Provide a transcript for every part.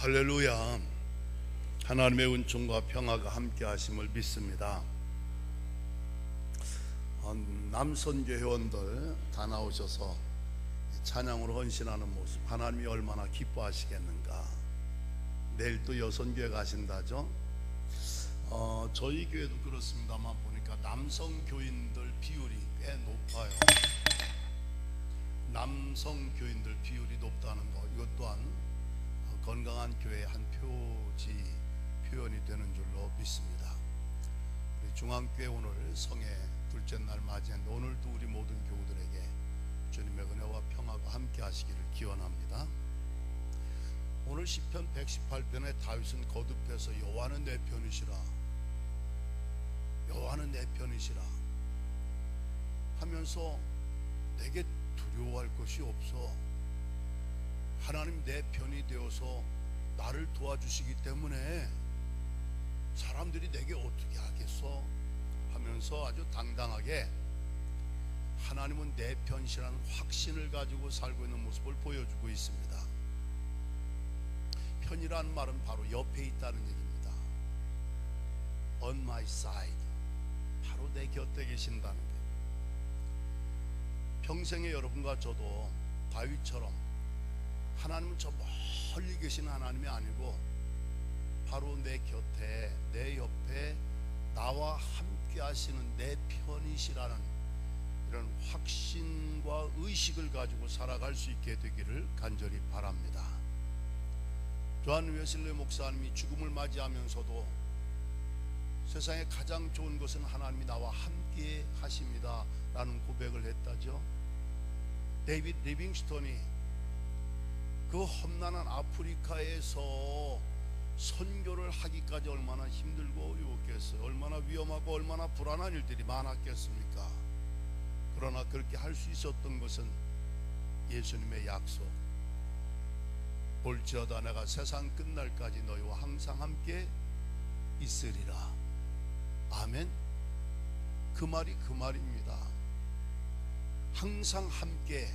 할렐루야. 하나님의 은총과 평화가 함께 하심을 믿습니다. 남선교 회원들 다 나오셔서 찬양으로 헌신하는 모습 하나님이 얼마나 기뻐하시겠는가. 내일 또 여선교회 가신다죠. 저희 교회도 그렇습니다만 보니까 남성 교인들 비율이 꽤 높아요. 남성 교인들 비율이 높다는 거, 이것 또한 건강한 교회의 한 표현이 되는 줄로 믿습니다. 우리 중앙교회 오늘 성회 둘째 날 맞이했는데 오늘도 우리 모든 교우들에게 주님의 은혜와 평화가 함께 하시기를 기원합니다. 오늘 시편 118편에 다윗은 거듭해서 여호와는 내 편이시라, 여호와는 내 편이시라 하면서 내게 두려워할 것이 없어. 하나님 내 편이 되어서 나를 도와주시기 때문에 사람들이 내게 어떻게 하겠어 하면서 아주 당당하게 하나님은 내 편이시라는 확신을 가지고 살고 있는 모습을 보여주고 있습니다. 편이라는 말은 바로 옆에 있다는 얘기입니다. On my side, 바로 내 곁에 계신다는 게. 평생에 여러분과 저도 다윗처럼 하나님은 저 멀리 계신 하나님이 아니고 바로 내 곁에, 내 옆에 나와 함께 하시는 내 편이시라는 이런 확신과 의식을 가지고 살아갈 수 있게 되기를 간절히 바랍니다. 조한 웨슬리 목사님이 죽음을 맞이하면서도 세상에 가장 좋은 것은 하나님이 나와 함께 하십니다 라는 고백을 했다죠. 데이빗 리빙스톤이 그 험난한 아프리카에서 선교를 하기까지 얼마나 힘들고 유혹했어요. 얼마나 위험하고 얼마나 불안한 일들이 많았겠습니까? 그러나 그렇게 할 수 있었던 것은 예수님의 약속, 볼지어다 내가 세상 끝날까지 너희와 항상 함께 있으리라. 아멘. 그 말이 그 말입니다. 항상 함께,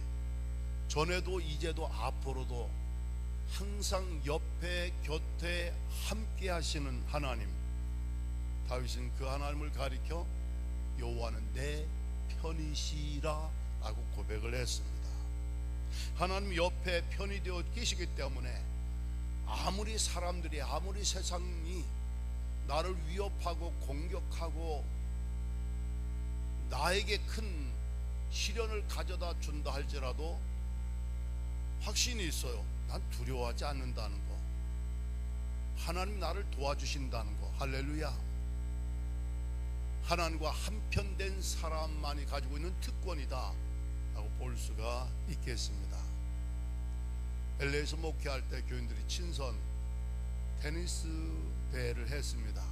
전에도 이제도 앞으로도 항상 옆에 곁에 함께 하시는 하나님. 다윗은 그 하나님을 가리켜 여호와는 내 편이시라 라고 고백을 했습니다. 하나님 옆에 편이 되어 계시기 때문에 아무리 사람들이, 아무리 세상이 나를 위협하고 공격하고 나에게 큰 시련을 가져다 준다 할지라도 확신이 있어요. 난 두려워하지 않는다는 거. 하나님 나를 도와주신다는 거. 할렐루야. 하나님과 한편된 사람만이 가지고 있는 특권이다 라고 볼 수가 있겠습니다. LA에서 목회할 때 교인들이 친선 테니스 대회를 했습니다.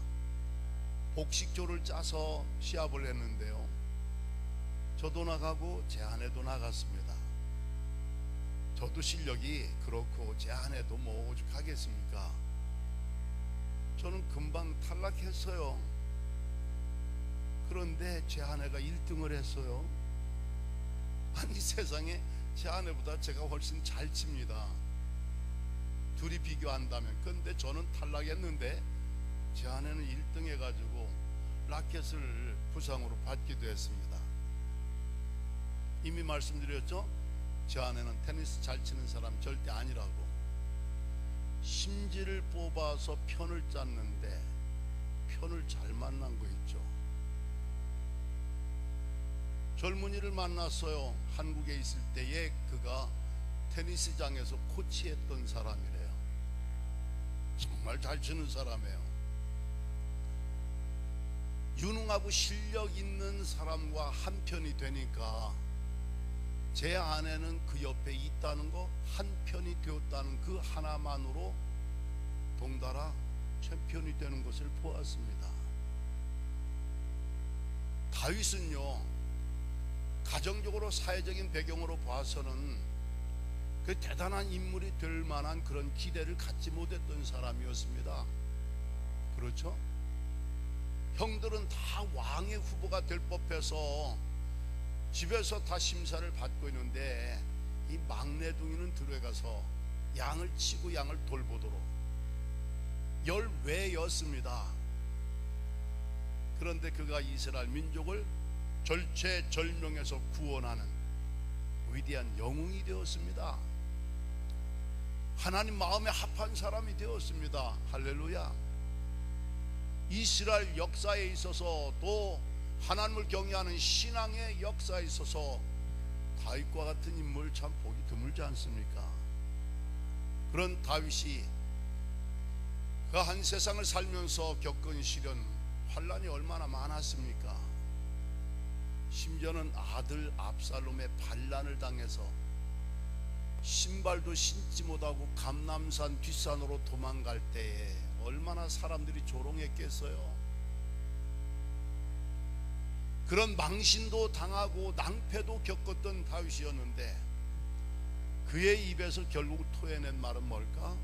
복식조를 짜서 시합을 했는데요, 저도 나가고 제 아내도 나갔습니다. 저도 실력이 그렇고 제 아내도 뭐 오죽하겠습니까? 저는 금방 탈락했어요. 그런데 제 아내가 1등을 했어요. 아니, 세상에 제 아내보다 제가 훨씬 잘 칩니다. 둘이 비교한다면. 근데 저는 탈락했는데 제 아내는 1등 해가지고 라켓을 부상으로 받기도 했습니다. 이미 말씀드렸죠? 제 아내는 테니스 잘 치는 사람 절대 아니라고. 심지를 뽑아서 편을 짰는데 편을 잘 만난 거 있죠. 젊은이를 만났어요. 한국에 있을 때에 그가 테니스장에서 코치했던 사람이래요. 정말 잘 치는 사람이에요. 유능하고 실력 있는 사람과 한편이 되니까 제 아내는 그 옆에 있다는 거, 한편이 되었다는 그 하나만으로 동달아 챔피언이 되는 것을 보았습니다. 다윗은요, 가정적으로 사회적인 배경으로 봐서는 그 대단한 인물이 될 만한 그런 기대를 갖지 못했던 사람이었습니다. 그렇죠? 형들은 다 왕의 후보가 될 법해서 집에서 다 심사를 받고 있는데 이 막내둥이는 들어가서 양을 치고 양을 돌보도록 열외였습니다. 그런데 그가 이스라엘 민족을 절체절명에서 구원하는 위대한 영웅이 되었습니다. 하나님 마음에 합한 사람이 되었습니다. 할렐루야. 이스라엘 역사에 있어서 또 하나님을 경외하는 신앙의 역사에 있어서 다윗과 같은 인물 참 보기 드물지 않습니까? 그런 다윗이 그 한 세상을 살면서 겪은 시련, 환란이 얼마나 많았습니까? 심지어는 아들 압살롬의 반란을 당해서 신발도 신지 못하고 감람산 뒷산으로 도망갈 때에 얼마나 사람들이 조롱했겠어요. 그런 망신도 당하고 낭패도 겪었던 다윗이었는데 그의 입에서 결국 토해낸 말은 뭘까?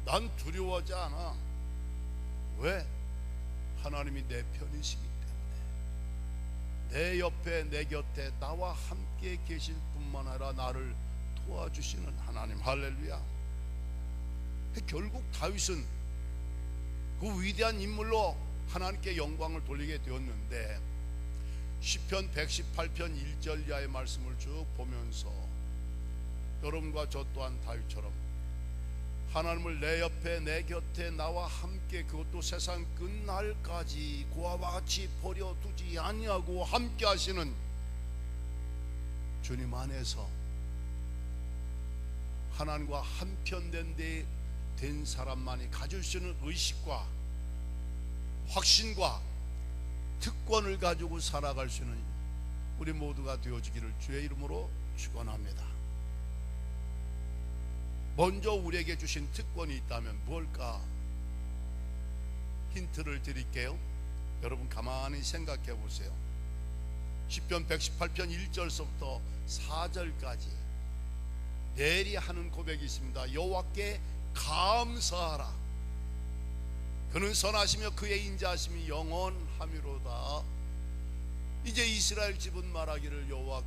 난 두려워하지 않아. 왜? 하나님이 내 편이시기 때문에. 내 옆에 내 곁에 나와 함께 계실 뿐만 아니라 나를 도와주시는 하나님. 할렐루야. 결국 다윗은 그 위대한 인물로 하나님께 영광을 돌리게 되었는데 시편 118편 1절 이하의 말씀을 쭉 보면서 여러분과 저 또한 다윗처럼 하나님을 내 옆에 내 곁에 나와 함께 그것도 세상 끝날까지 그와 같이 버려두지 아니하고 함께 하시는 주님 안에서 하나님과 한편된 데 된 사람만이 가질 수 있는 의식과 확신과 특권을 가지고 살아갈 수 있는 우리 모두가 되어주기를 주의 이름으로 축원합니다. 먼저 우리에게 주신 특권이 있다면 뭘까? 힌트를 드릴게요. 여러분 가만히 생각해 보세요. 시편 118편 1절서부터 4절까지 내리 하는 고백이 있습니다. 여호와께 감사하라. 그는 선하시며 그의 인자하심이 영원하미로다. 이제 이스라엘 집은 말하기를 여호와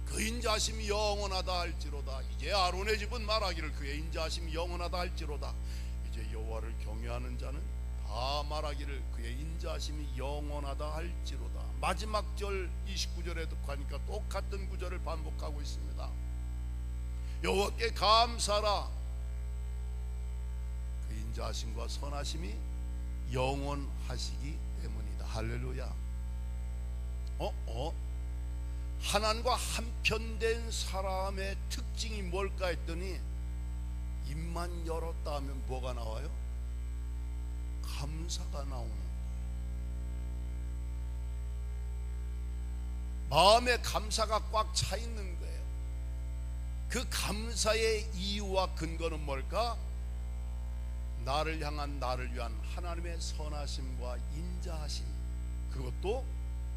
그 인자하심이 영원하다 할지로다. 이제 아론의 집은 말하기를 그의 인자하심이 영원하다 할지로다. 이제 여호와를 경외하는 자는 다 말하기를 그의 인자하심이 영원하다 할지로다. 마지막 절 29절에도 가니까 똑같은 구절을 반복하고 있습니다. 여호와께 감사하라. 그 인자하심과 선하심이 영원하시기 때문이다. 할렐루야. 하나님과 한편된 사람의 특징이 뭘까 했더니 입만 열었다 하면 뭐가 나와요? 감사가 나오는 거예요. 마음에 감사가 꽉 차 있는 거예요. 그 감사의 이유와 근거는 뭘까? 나를 향한 나를 위한 하나님의 선하심과 인자하심, 그것도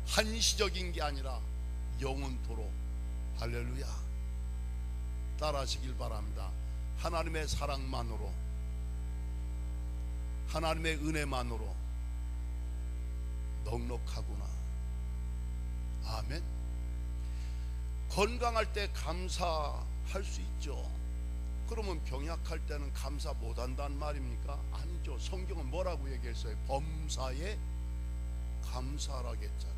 한시적인 게 아니라 영원토록. 할렐루야. 따라하시길 바랍니다. 하나님의 사랑만으로, 하나님의 은혜만으로 넉넉하구나. 아멘. 건강할 때 감사할 수 있죠. 그러면 병약할 때는 감사 못한다는 말입니까? 아니죠. 성경은 뭐라고 얘기했어요? 범사에 감사하라겠잖아요.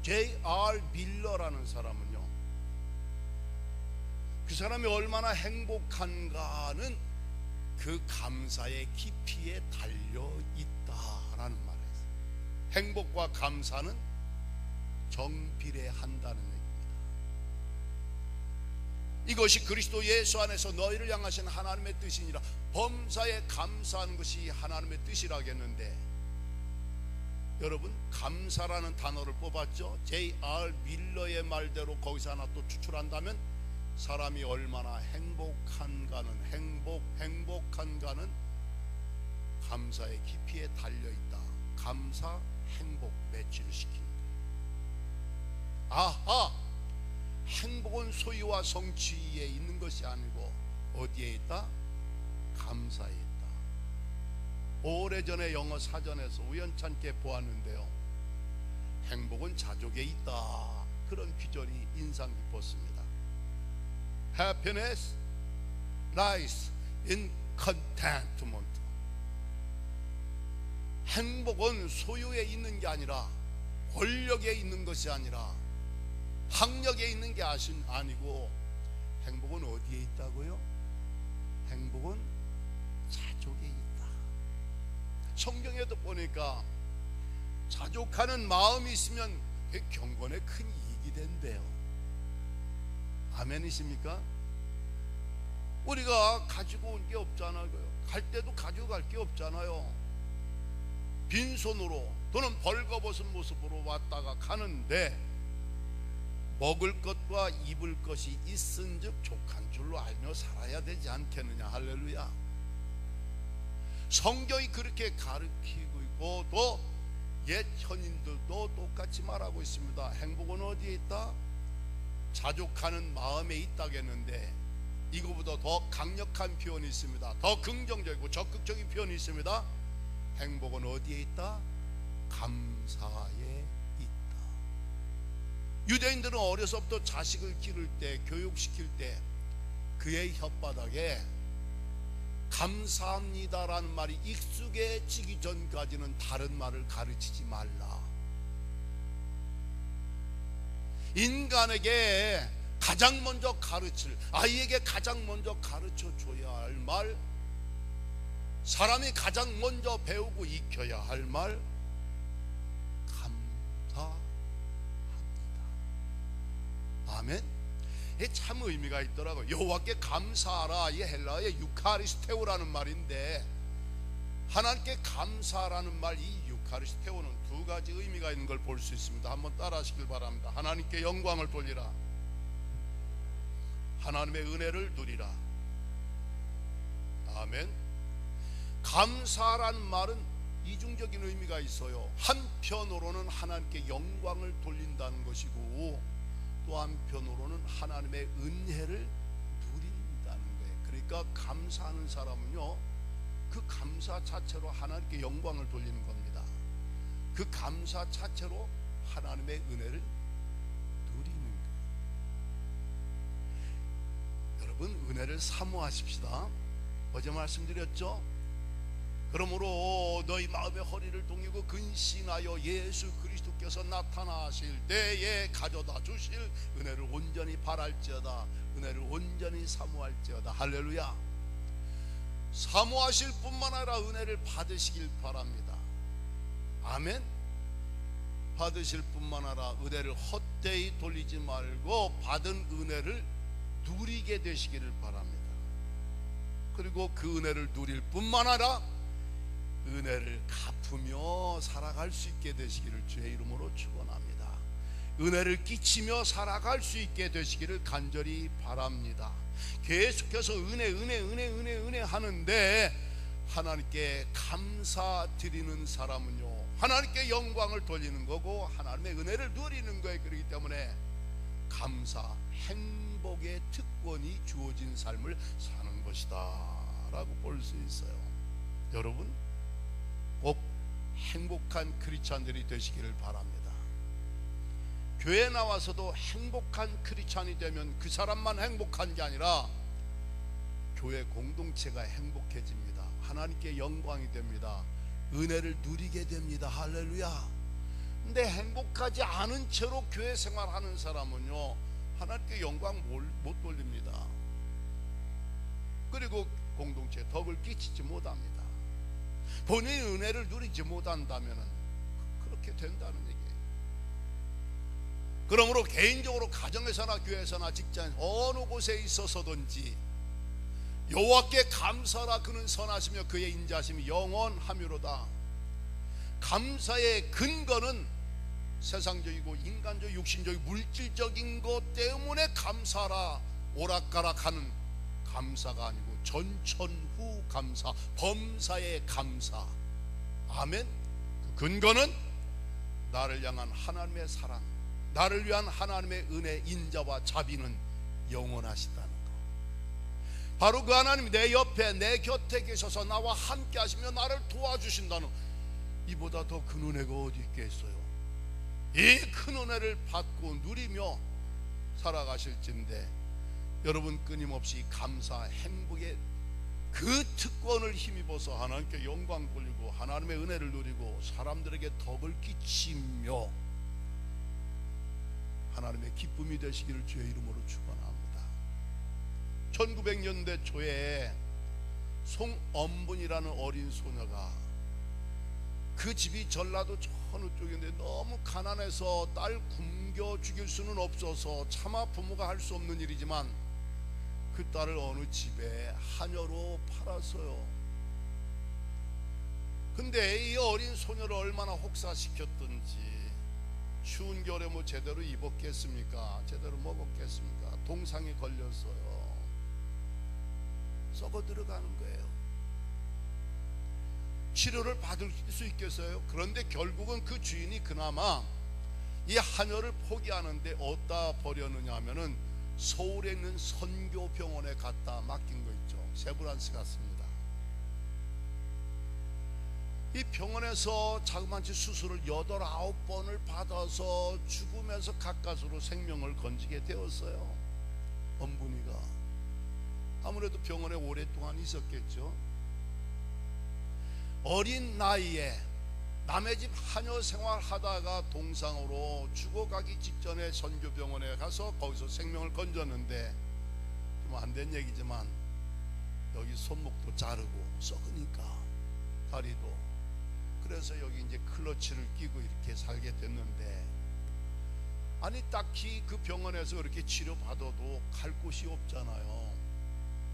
J.R. 밀러라는 사람은요, 그 사람이 얼마나 행복한가는 그 감사의 깊이에 달려있다라는 말을 했어요. 행복과 감사는 정비례한다는 얘기입니다. 이것이 그리스도 예수 안에서 너희를 향하신 하나님의 뜻이니라. 범사에 감사하는 것이 하나님의 뜻이라겠는데, 여러분 감사라는 단어를 뽑았죠. J.R. 밀러의 말대로 거기서 하나 또 추출한다면 사람이 얼마나 행복한가는 행복한가는 감사의 깊이에 달려있다. 감사, 행복 매치를 시키는 거예요. 아하, 행복은 소유와 성취에 있는 것이 아니고 어디에 있다? 감사에 있다. 오래전에 영어 사전에서 우연찮게 보았는데요, 행복은 자족에 있다, 그런 비전이 인상 깊었습니다. Happiness lies in contentment. 행복은 소유에 있는 게 아니라, 권력에 있는 것이 아니라, 학력에 있는 게 아니고, 행복은 어디에 있다고요? 행복은 자족에 있다. 성경에도 보니까 자족하는 마음이 있으면 경건에 큰 이익이 된대요. 아멘이십니까? 우리가 가지고 온 게 없잖아요. 갈 때도 가지고 갈 게 없잖아요. 빈손으로 또는 벌거벗은 모습으로 왔다가 가는데, 먹을 것과 입을 것이 있은즉 족한 줄로 알며 살아야 되지 않겠느냐. 할렐루야. 성경이 그렇게 가르치고 있고, 또 옛 현인들도 똑같이 말하고 있습니다. 행복은 어디에 있다? 자족하는 마음에 있다겠는데, 이거보다 더 강력한 표현이 있습니다. 더 긍정적이고 적극적인 표현이 있습니다. 행복은 어디에 있다? 감사에 있다. 유대인들은 어려서부터 자식을 기를 때, 교육시킬 때 그의 혓바닥에 감사합니다라는 말이 익숙해지기 전까지는 다른 말을 가르치지 말라. 인간에게 가장 먼저 가르칠, 아이에게 가장 먼저 가르쳐 줘야 할 말, 사람이 가장 먼저 배우고 익혀야 할 말, 감사합니다. 아멘. 이게 참 의미가 있더라고요. 여호와께 감사하라. 이 헬라어의 유카리스테오라는 말인데, 하나님께 감사라는 말, 이 유카리스테오는 두 가지 의미가 있는 걸 볼 수 있습니다. 한번 따라 하시길 바랍니다. 하나님께 영광을 돌리라. 하나님의 은혜를 누리라. 아멘. 감사라는 말은 이중적인 의미가 있어요. 한편으로는 하나님께 영광을 돌린다는 것이고, 또 한편으로는 하나님의 은혜를 누린다는 거예요. 그러니까 감사하는 사람은요, 그 감사 자체로 하나님께 영광을 돌리는 겁니다. 그 감사 자체로 하나님의 은혜를 누리는 거예요. 여러분, 은혜를 사모하십시다. 어제 말씀드렸죠? 그러므로 너희 마음의 허리를 동이고 근신하여 예수 그리스도께서 나타나실 때에 가져다 주실 은혜를 온전히 바랄지어다. 은혜를 온전히 사모할지어다. 할렐루야. 사모하실 뿐만 아니라 은혜를 받으시길 바랍니다. 아멘. 받으실 뿐만 아니라 은혜를 헛되이 돌리지 말고 받은 은혜를 누리게 되시기를 바랍니다. 그리고 그 은혜를 누릴 뿐만 아니라 은혜를 갚으며 살아갈 수 있게 되시기를 주의 이름으로 축원합니다. 은혜를 끼치며 살아갈 수 있게 되시기를 간절히 바랍니다. 계속해서 은혜 하는데, 하나님께 감사드리는 사람은요, 하나님께 영광을 돌리는 거고 하나님의 은혜를 누리는 거예요. 그렇기 때문에 감사, 행복의 특권이 주어진 삶을 사는 것이다 라고 볼 수 있어요. 여러분, 꼭 행복한 크리스찬들이 되시기를 바랍니다. 교회 나와서도 행복한 크리스찬이 되면 그 사람만 행복한 게 아니라 교회 공동체가 행복해집니다. 하나님께 영광이 됩니다. 은혜를 누리게 됩니다. 할렐루야. 근데 행복하지 않은 채로 교회 생활하는 사람은요, 하나님께 영광 못 돌립니다. 그리고 공동체에 덕을 끼치지 못합니다. 본인의 은혜를 누리지 못한다면 그렇게 된다는 얘기예요. 그러므로 개인적으로 가정에서나 교회에서나 직장 어느 곳에 있어서든지 여호와께 감사라. 그는 선하시며 그의 인자심이 영원하미로다. 감사의 근거는 세상적이고 인간적, 육신적, 물질적인 것 때문에 감사라 오락가락하는 감사가 아니고 전천후 감사, 범사의 감사. 아멘. 그 근거는 나를 향한 하나님의 사랑, 나를 위한 하나님의 은혜, 인자와 자비는 영원하시다는 것. 바로 그 하나님이 내 옆에, 내 곁에 계셔서 나와 함께 하시며 나를 도와주신다는, 이보다 더 큰 은혜가 어디 있겠어요. 이 큰 은혜를 받고 누리며 살아가실진데, 여러분 끊임없이 감사, 행복의 그 특권을 힘입어서 하나님께 영광 돌리고 하나님의 은혜를 누리고 사람들에게 덕을 끼치며 하나님의 기쁨이 되시기를 주의 이름으로 축원합니다. 1900년대 초에 송엄분이라는 어린 소녀가, 그 집이 전라도 어느 쪽인데 너무 가난해서 딸 굶겨 죽일 수는 없어서 차마 부모가 할 수 없는 일이지만 그 딸을 어느 집에 하녀로 팔았어요. 근데 이 어린 소녀를 얼마나 혹사시켰든지 추운 겨울에 뭐 제대로 입었겠습니까? 제대로 먹었겠습니까? 동상에 걸렸어요. 썩어 들어가는 거예요. 치료를 받을 수 있겠어요? 그런데 결국은 그 주인이 그나마 이 하녀를 포기하는데 어디다 버렸느냐 하면은 서울에 있는 선교병원에 갖다 맡긴 거 있죠. 세브란스 같습니다. 이 병원에서 자그마치 수술을 8, 9번을 받아서 죽으면서 가까스로 생명을 건지게 되었어요. 엄분이가 아무래도 병원에 오랫동안 있었겠죠. 어린 나이에 남의 집 하녀 생활하다가 동상으로 죽어가기 직전에 선교병원에 가서 거기서 생명을 건졌는데, 좀 안 된 얘기지만 여기 손목도 자르고 썩으니까 다리도, 그래서 여기 이제 클러치를 끼고 이렇게 살게 됐는데, 아니 딱히 그 병원에서 그렇게 치료받아도 갈 곳이 없잖아요.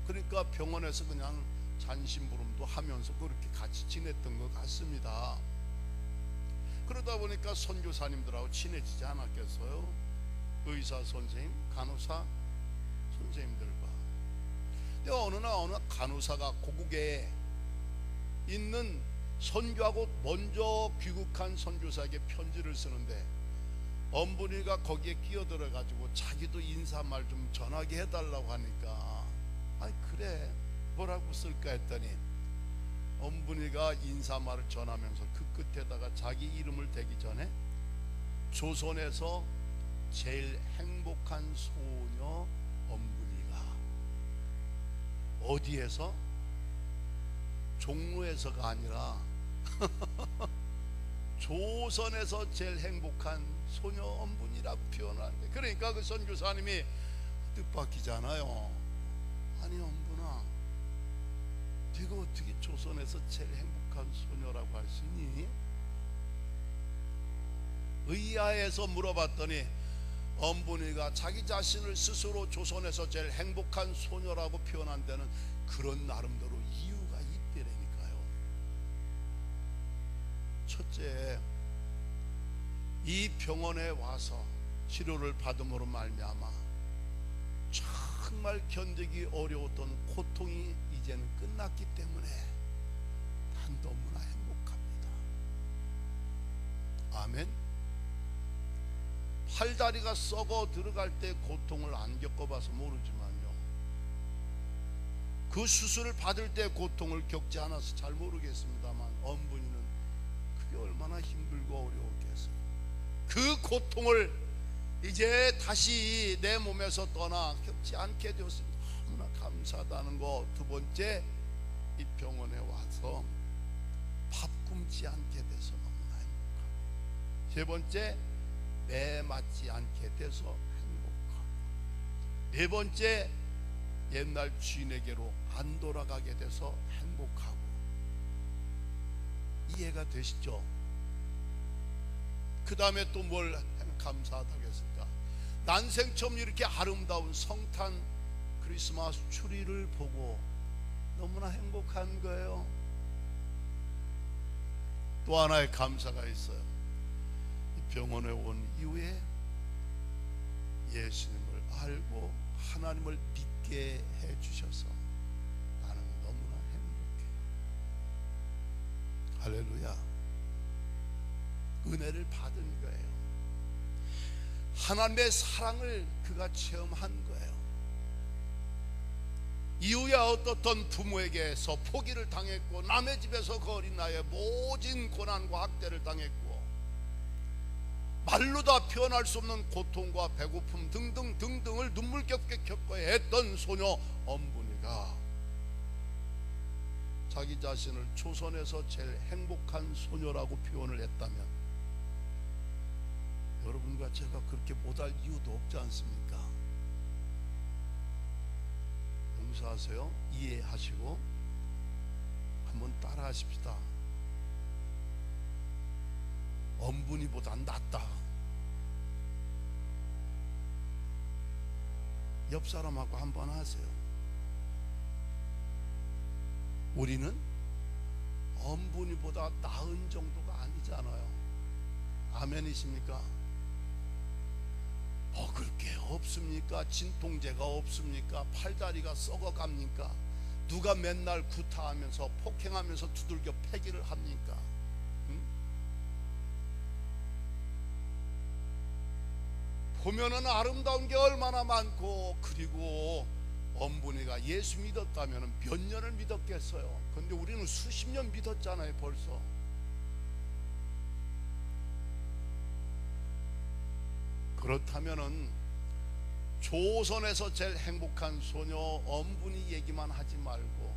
그러니까 병원에서 그냥 잔심부름도 하면서 그렇게 같이 지냈던 것 같습니다. 그러다 보니까 선교사님들하고 친해지지 않았겠어요? 의사 선생님, 간호사 선생님들과. 근데 어느 날 어느 간호사가 고국에 있는 선교하고 먼저 귀국한 선교사에게 편지를 쓰는데, 엄분이가 거기에 끼어들어 가지고 자기도 인사말 좀 전하게 해달라고 하니까, 아이 그래 뭐라고 쓸까 했더니 엄분이가 인사말을 전하면서 그 끝에다가 자기 이름을 대기 전에 조선에서 제일 행복한 소녀 엄분이가, 어디에서? 종로에서가 아니라 조선에서 제일 행복한 소녀 엄분이라고 표현하는데, 그러니까 그 선교사님이 뜻밖이잖아요. 아니 엄분아, 네가 어떻게 조선에서 제일 행복한 소녀라고 할 수 있니? 의아해서 물어봤더니 엄분이가 자기 자신을 스스로 조선에서 제일 행복한 소녀라고 표현한 데는 그런 나름대로 이유가 있더라니까요. 첫째, 이 병원에 와서 치료를 받음으로 말미암아 정말 견디기 어려웠던 고통이 이제는 끝났기 때문에 난 너무나 행복합니다. 아멘. 팔다리가 썩어 들어갈 때 고통을 안 겪어봐서 모르지만요, 그 수술을 받을 때 고통을 겪지 않아서 잘 모르겠습니다만 엄분이는 그게 얼마나 힘들고 어려웠겠어요. 그 고통을 이제 다시 내 몸에서 떠나 겪지 않게 되었습니다. 너무나 감사하다는 거. 두 번째, 이 병원에 와서 밥 굶지 않게 돼서 너무나 행복하고, 세 번째, 매 맞지 않게 돼서 행복하고, 네 번째, 옛날 주인에게로 안 돌아가게 돼서 행복하고. 이해가 되시죠? 그 다음에 또 뭘 감사하다겠습니까? 난생 처음 이렇게 아름다운 성탄 크리스마스 추리를 보고 너무나 행복한 거예요. 또 하나의 감사가 있어요. 이 병원에 온 이후에 예수님을 알고 하나님을 믿게 해주셔서 나는 너무나 행복해요. 할렐루야. 은혜를 받은 거예요. 하나님의 사랑을 그가 체험한 거예요. 이후에 어떻던 부모에게서 포기를 당했고, 남의 집에서 그 어린 나이에 모진 고난과 학대를 당했고, 말로 다 표현할 수 없는 고통과 배고픔 등등을 눈물겹게 겪어야 했던 소녀 엄분이가 자기 자신을 조선에서 제일 행복한 소녀라고 표현을 했다면 여러분과 제가 그렇게 못할 이유도 없지 않습니까? 용서하세요. 이해하시고 한번 따라 하십시다. 엄분이보다 낫다. 옆 사람하고 한번 하세요. 우리는 엄분이보다 나은 정도가 아니잖아요. 아멘이십니까? 먹을 게 없습니까? 진통제가 없습니까? 팔다리가 썩어갑니까? 누가 맨날 구타하면서 폭행하면서 두들겨 패기를 합니까? 응? 보면은 아름다운 게 얼마나 많고, 그리고 엄분이가 예수 믿었다면 몇 년을 믿었겠어요? 근데 우리는 수십 년 믿었잖아요 벌써. 그렇다면은 조선에서 제일 행복한 소녀 엄분이 얘기만 하지 말고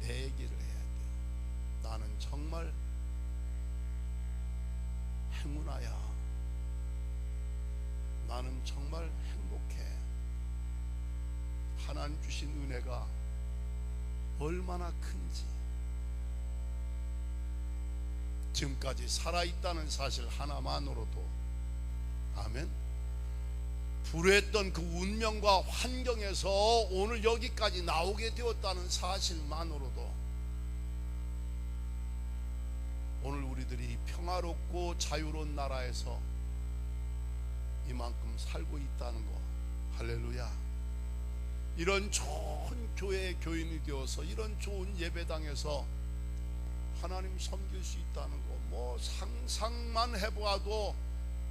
내 얘기를 해야 돼요. 나는 정말 행운아야. 나는 정말 행복해. 하나님 주신 은혜가 얼마나 큰지, 지금까지 살아있다는 사실 하나만으로도, 아멘, 불우했던 그 운명과 환경에서 오늘 여기까지 나오게 되었다는 사실만으로도 오늘 우리들이 평화롭고 자유로운 나라에서 이만큼 살고 있다는 거, 할렐루야. 이런 좋은 교회의 교인이 되어서 이런 좋은 예배당에서 하나님 섬길 수 있다는 거, 뭐 상상만 해보아도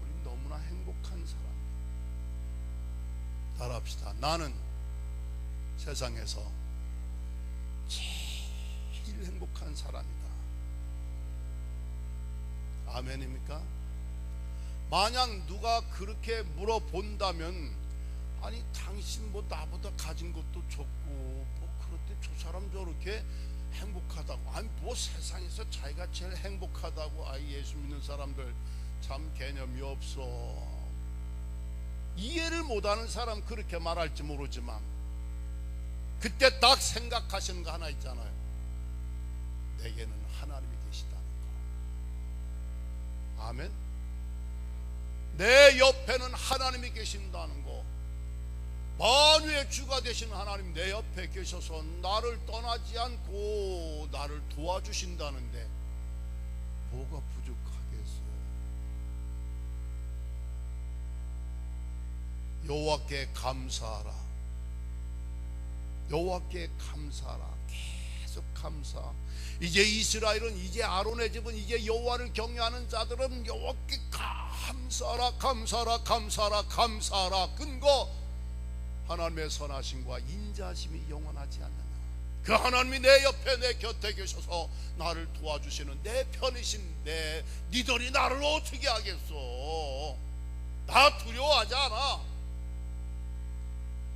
우리 너무나 행복한 사람. 따라합시다. 나는 세상에서 제일 행복한 사람이다. 아멘입니까? 만약 누가 그렇게 물어본다면, 아니 당신 뭐 나보다 가진 것도 적고 뭐 그런데 저 사람 저렇게 행복하다고, 아니 뭐 세상에서 자기가 제일 행복하다고, 아이 예수 믿는 사람들 참 개념이 없어. 이해를 못하는 사람 그렇게 말할지 모르지만 그때 딱 생각하시는 거 하나 있잖아요. 내게는 하나님이 계시다는 거. 아멘. 내 옆에는 하나님이 계신다는 거. 만유의 주가 되신 하나님 내 옆에 계셔서 나를 떠나지 않고 나를 도와주신다는데 뭐가 부족하겠어요? 여호와께 감사하라. 여호와께 감사하라. 계속 감사. 이제 이스라엘은, 이제 아론의 집은, 이제 여호와를 경외하는 자들은 여호와께 감사하라, 감사하라, 감사하라, 감사하라. 근거 하나님의 선하심과 인자하심이 영원하지 않느냐. 그 하나님이 내 옆에 내 곁에 계셔서 나를 도와주시는 내 편이신 니들이 나를 어떻게 하겠어? 나 두려워하지 않아.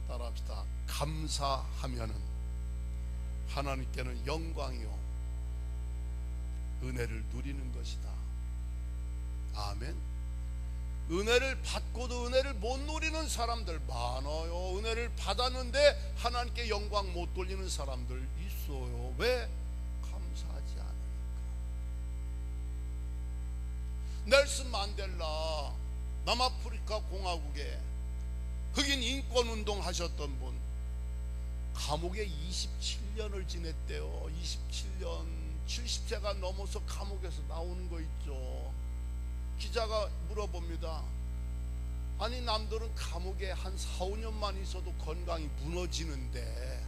따라합시다. 감사하면은 하나님께는 영광이요 은혜를 누리는 것이다. 아멘. 은혜를 받고도 은혜를 못 누리는 사람들 많아요. 은혜를 받았는데 하나님께 영광 못 돌리는 사람들 있어요. 왜? 감사하지 않으니까. 넬슨 만델라, 남아프리카 공화국에 흑인 인권운동 하셨던 분, 감옥에 27년을 지냈대요. 27년. 70세가 넘어서 감옥에서 나오는 거 있죠. 기자가 물어봅니다. 아니 남들은 감옥에 한 4, 5년만 있어도 건강이 무너지는데,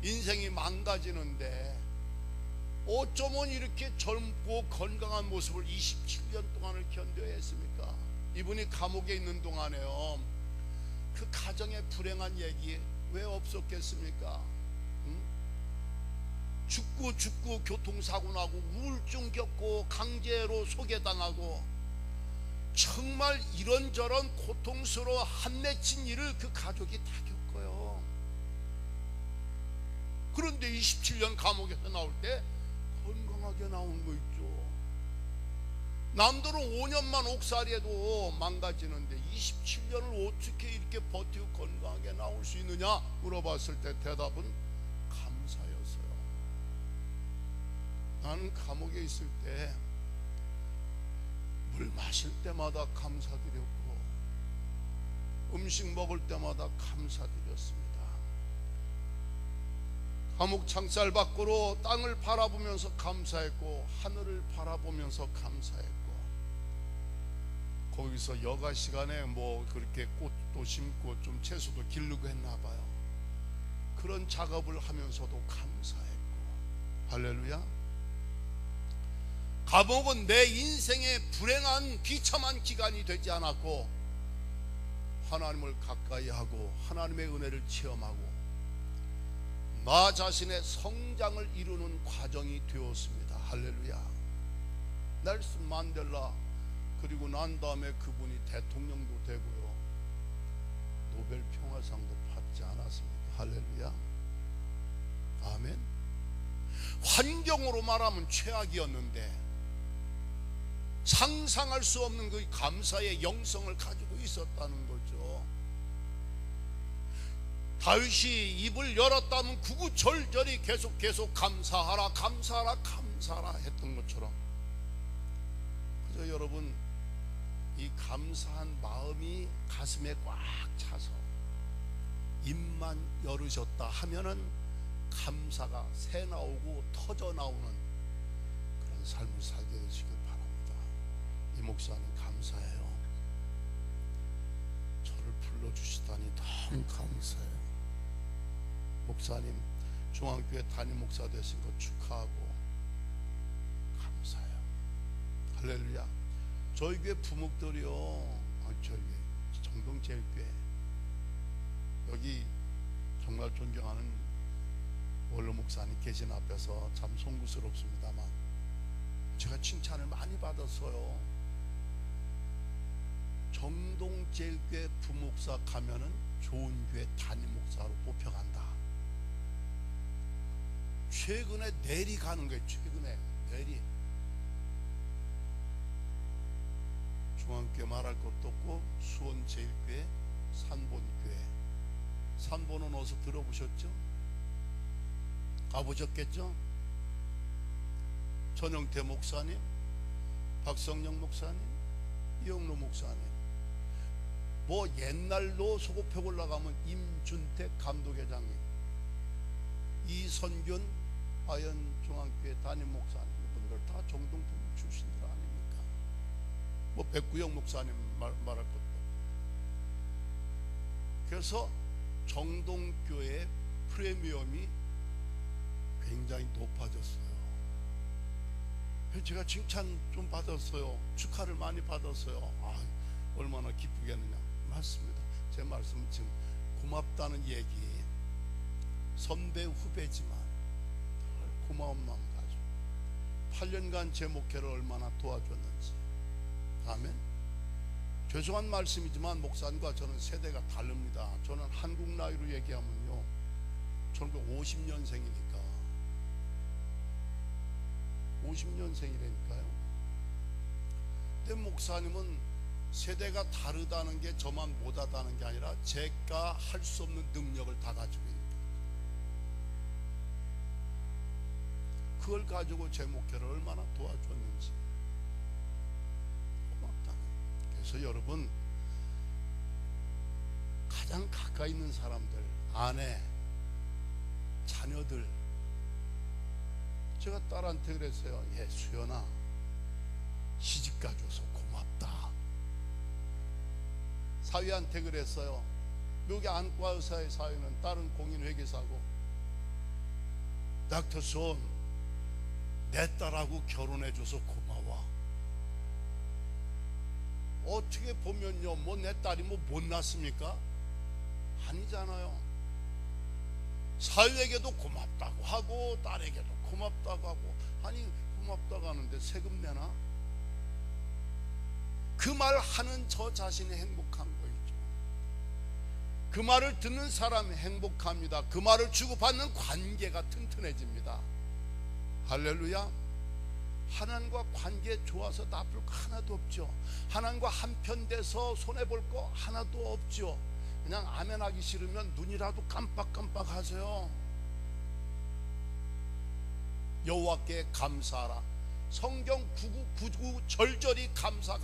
인생이 망가지는데 어쩌면 이렇게 젊고 건강한 모습을 27년 동안을 견뎌야 했습니까? 이분이 감옥에 있는 동안에요, 그 가정의 불행한 얘기 왜 없었겠습니까? 죽고 교통사고 나고 우울증 겪고 강제로 소개당하고 정말 이런저런 고통스러워 한맺힌 일을 그 가족이 다 겪어요. 그런데 27년 감옥에서 나올 때 건강하게 나온 거 있죠. 남들은 5년만 옥살이해도 망가지는데 27년을 어떻게 이렇게 버티고 건강하게 나올 수 있느냐 물어봤을 때 대답은 감사였어요. 나는 감옥에 있을 때 물 마실 때마다 감사드렸고 음식 먹을 때마다 감사드렸습니다. 감옥 창살 밖으로 땅을 바라보면서 감사했고 하늘을 바라보면서 감사했고 거기서 여가 시간에 뭐 그렇게 꽃도 심고 좀 채소도 기르고 했나 봐요. 그런 작업을 하면서도 감사했고 할렐루야. 감옥은 내 인생의 불행한 비참한 기간이 되지 않았고 하나님을 가까이 하고 하나님의 은혜를 체험하고 나 자신의 성장을 이루는 과정이 되었습니다. 할렐루야. 넬슨 만델라 그리고 난 다음에 그분이 대통령도 되고요 노벨 평화상도 받지 않았습니까? 할렐루야. 아멘. 환경으로 말하면 최악이었는데 상상할 수 없는 그 감사의 영성을 가지고 있었다는 거죠. 다윗이 입을 열었다면 구구절절히 계속 감사하라 감사하라 감사하라 했던 것처럼 그저 여러분 이 감사한 마음이 가슴에 꽉 차서 입만 열으셨다 하면은 감사가 새 나오고 터져 나오는 그런 삶을 살게 되시길 바랍니다. 이 목사님 감사해요. 저를 불러주시다니 너무 감사해요. 목사님 중앙교회 담임 목사 되신 거 축하하고 감사해요. 할렐루야. 저희 교회 부목들이요 저희 정동제일교회 여기 정말 존경하는 원로 목사님 계신 앞에서 참 송구스럽습니다만 제가 칭찬을 많이 받았어요. 정동제일교회 부목사 가면은 좋은 교회 담임 목사로 뽑혀간다. 최근에 내리 가는 거예요. 최근에 내리 중앙교회 말할 것도 없고 수원제일교회 산본교회 산본은 어디서 들어보셨죠? 가보셨겠죠? 전영태 목사님, 박성영 목사님, 이영로 목사님 뭐 옛날로 소고평 올라가면 임준택 감독회장님 이선균 아현중앙교회 담임 목사님 이분들 다 정동부목 출신들 아닙니까? 뭐 백구영 목사님 말할 것도 없고 그래서 정동교회 프리미엄이 굉장히 높아졌어요. 제가 칭찬 좀 받았어요. 축하를 많이 받았어요. 아, 얼마나 기쁘겠느냐. 맞습니다. 제 말씀은 지금 고맙다는 얘기 선배 후배지만 고마운 마음 가지고 8년간 제 목회를 얼마나 도와줬는지. 아멘. 죄송한 말씀이지만 목사님과 저는 세대가 다릅니다. 저는 한국 나이로 얘기하면요 1950년생이니까 50년생이라니까요. 근데 목사님은 세대가 다르다는 게 저만 못하다는 게 아니라 제가 할 수 없는 능력을 다 가지고 있는 거예요. 그걸 가지고 제 목회를 얼마나 도와줬는지 고맙다. 그래서 여러분 가장 가까이 있는 사람들 아내 자녀들 제가 딸한테 그랬어요. 예, 수연아 시집가줘서 고맙다. 사위한테 그랬어요. 여기 안과 의사의 사위는 딸은 공인회계사고 닥터 손 내 딸하고 결혼해줘서 고마워. 어떻게 보면요 뭐 내 딸이 뭐 못났습니까? 아니잖아요. 사위에게도 고맙다고 하고 딸에게도 고맙다고 하고 아니 고맙다고 하는데 세금 내나? 그 말 하는 저 자신이 행복한 거있죠. 그 말을 듣는 사람이 행복합니다. 그 말을 주고받는 관계가 튼튼해집니다. 할렐루야. 하나님과 관계 좋아서 나쁠 거 하나도 없죠. 하나님과 한편 돼서 손해볼 거 하나도 없죠. 그냥 아멘하기 싫으면 눈이라도 깜빡깜빡 하세요. 여호와께 감사하라. 성경 99 절절히 감사.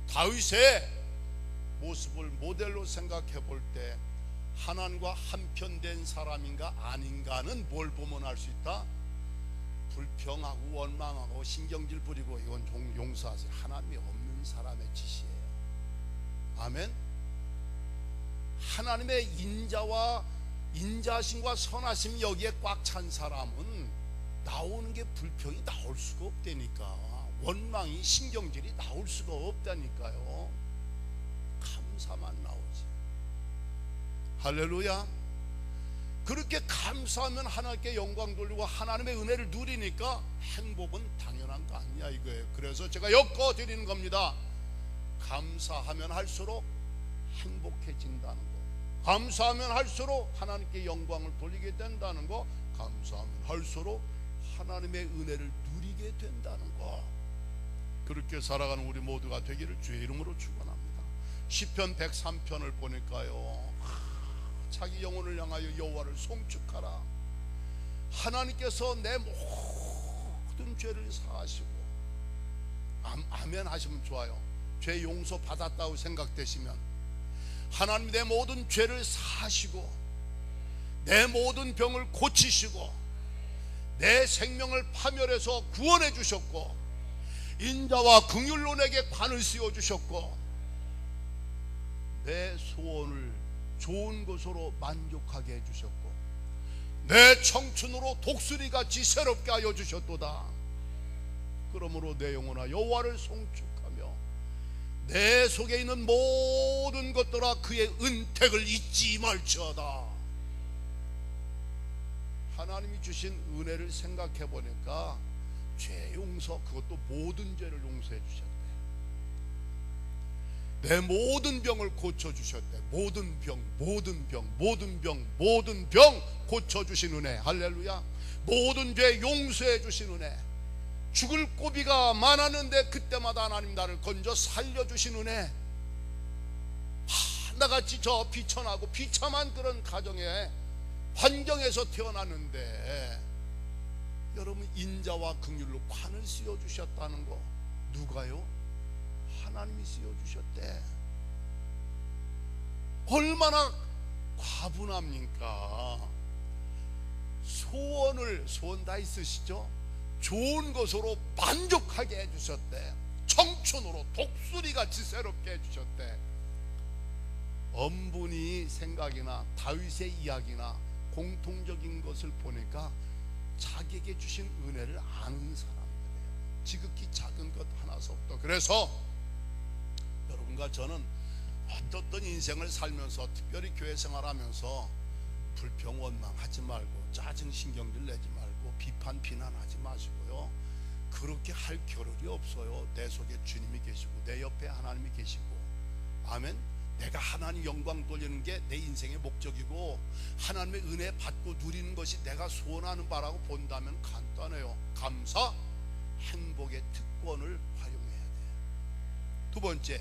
다윗의 모습을 모델로 생각해 볼 때 하나님과 한편된 사람인가 아닌가는 뭘 보면 알 수 있다? 불평하고 원망하고 신경질 부리고 이건 용서하세요. 하나님이 없는 사람의 짓이에요. 아멘. 하나님의 인자심과 선하심 여기에 꽉 찬 사람은 나오는 게 불평이 나올 수가 없다니까. 원망이 신경질이 나올 수가 없다니까요. 감사만 나오지. 할렐루야. 그렇게 감사하면 하나님께 영광 돌리고 하나님의 은혜를 누리니까 행복은 당연한 거 아니냐 이거예요. 그래서 제가 엮어 드리는 겁니다. 감사하면 할수록 행복해진다는 거, 감사하면 할수록 하나님께 영광을 돌리게 된다는 거, 감사하면 할수록 하나님의 은혜를 누리게 된다는 거. 그렇게 살아가는 우리 모두가 되기를 주의 이름으로 축원합니다. 시편 103편을 보니까요, 자기 영혼을 향하여 여호와를 송축하라. 하나님께서 내 모든 죄를 사하시고, 아멘 하시면 좋아요. 죄 용서 받았다고 생각되시면 하나님 내 모든 죄를 사하시고 내 모든 병을 고치시고 내 생명을 파멸해서 구원해 주셨고 인자와 긍휼로 내게 관을 씌워 주셨고 내 소원을 좋은 것으로 만족하게 해주셨고 내 청춘으로 독수리같이 새롭게 하여 주셨도다. 그러므로 내 영혼아 여호와를 송축하며 내 속에 있는 모든 것들아 그의 은택을 잊지 말지어다. 하나님이 주신 은혜를 생각해 보니까 죄 용서, 그것도 모든 죄를 용서해 주셨대. 내 모든 병을 고쳐주셨대. 모든 병 고쳐주신 은혜. 할렐루야. 모든 죄 용서해 주신 은혜. 죽을 고비가 많았는데 그때마다 하나님 나를 건져 살려주신 은혜. 나같이 저 비천하고 비참한 그런 가정에 환경에서 태어났는데 여러분 인자와 긍휼로 관을 씌워주셨다는 거. 누가요? 하나님이 씌워주셨대. 얼마나 과분합니까? 소원 다 있으시죠? 좋은 것으로 만족하게 해주셨대. 청춘으로 독수리같이 새롭게 해주셨대. 엄분이 생각이나 다윗의 이야기나 공통적인 것을 보니까 자기에게 주신 은혜를 아는 사람들이에요. 지극히 작은 것 하나서 없다. 그래서 여러분과 저는 어떤 인생을 살면서 특별히 교회 생활하면서 불평 원망하지 말고 짜증 신경질 내지 말고 비판 비난하지 마시고요. 그렇게 할 겨를이 없어요. 내 속에 주님이 계시고 내 옆에 하나님이 계시고. 아멘. 내가 하나님 영광 돌리는 게 내 인생의 목적이고 하나님의 은혜 받고 누리는 것이 내가 소원하는 바라고 본다면 간단해요. 감사, 행복의 특권을 활용해야 돼요. 두 번째,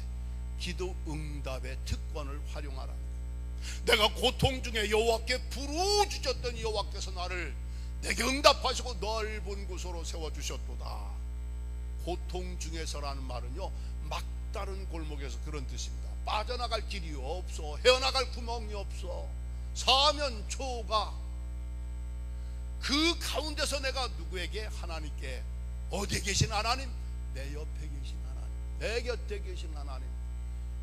기도 응답의 특권을 활용하라는 거예요. 내가 고통 중에 여호와께 부르짖었더니 여호와께서 나를 내게 응답하시고 넓은 곳으로 세워주셨도다. 고통 중에서라는 말은요, 막다른 골목에서 그런 뜻입니다. 빠져나갈 길이 없어. 헤어나갈 구멍이 없어. 사면초가 그 가운데서 내가 누구에게? 하나님께. 어디에 계신 하나님? 내 옆에 계신 하나님, 내 곁에 계신 하나님,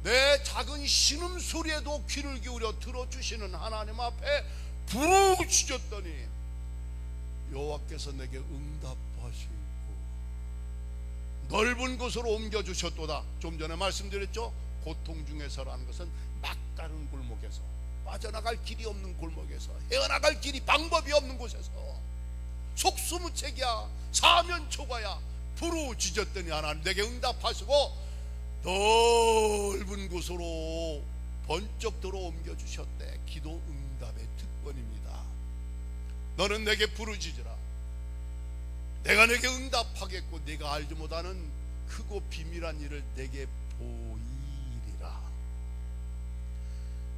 내 작은 신음소리에도 귀를 기울여 들어주시는 하나님 앞에 부르짖었더니 여호와께서 내게 응답하시고 넓은 곳으로 옮겨주셨도다. 좀 전에 말씀드렸죠. 고통 중에서라는 것은 막다른 골목에서, 빠져나갈 길이 없는 골목에서, 헤어나갈 길이 방법이 없는 곳에서, 속수무책이야, 사면초가야, 부르짖었더니 하나님 내게 응답하시고 넓은 곳으로 번쩍 들어 옮겨 주셨대. 기도 응답의 특권입니다. 너는 내게 부르짖으라. 내가 내게 응답하겠고 네가 알지 못하는 크고 비밀한 일을 내게 보이리라.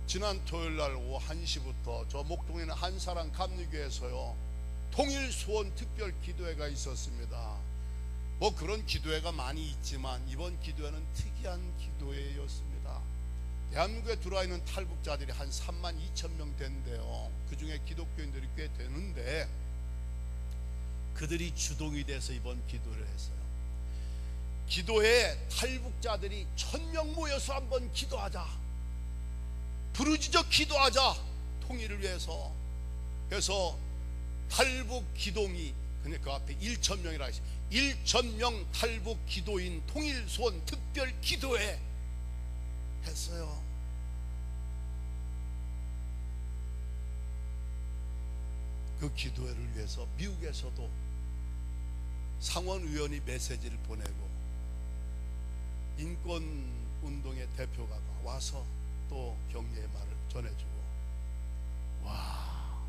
지난 토요일날 오후 1시부터 저 목동에 있는 한사랑 감리교회에서요 통일 소원 특별 기도회가 있었습니다. 뭐 그런 기도회가 많이 있지만 이번 기도회는 특이한 기도회였습니다. 대한민국에 들어와 있는 탈북자들이 한 3만 2천 명 된대요. 그 중에 기독교인들이 꽤 되는데 그들이 주동이 돼서 이번 기도를 했어요. 기도에 탈북자들이 1000명 모여서 한번 기도하자, 부르짖어 기도하자, 통일을 위해서. 그래서 탈북 기동이, 근데 그 앞에 1000명이라 했어요. 1000명 탈북 기도인 통일 소원 특별 기도회 했어요. 그 기도회를 위해서 미국에서도 상원의원이 메시지를 보내고 인권운동의 대표가 와서 또 격려의 말을 전해주고, 와,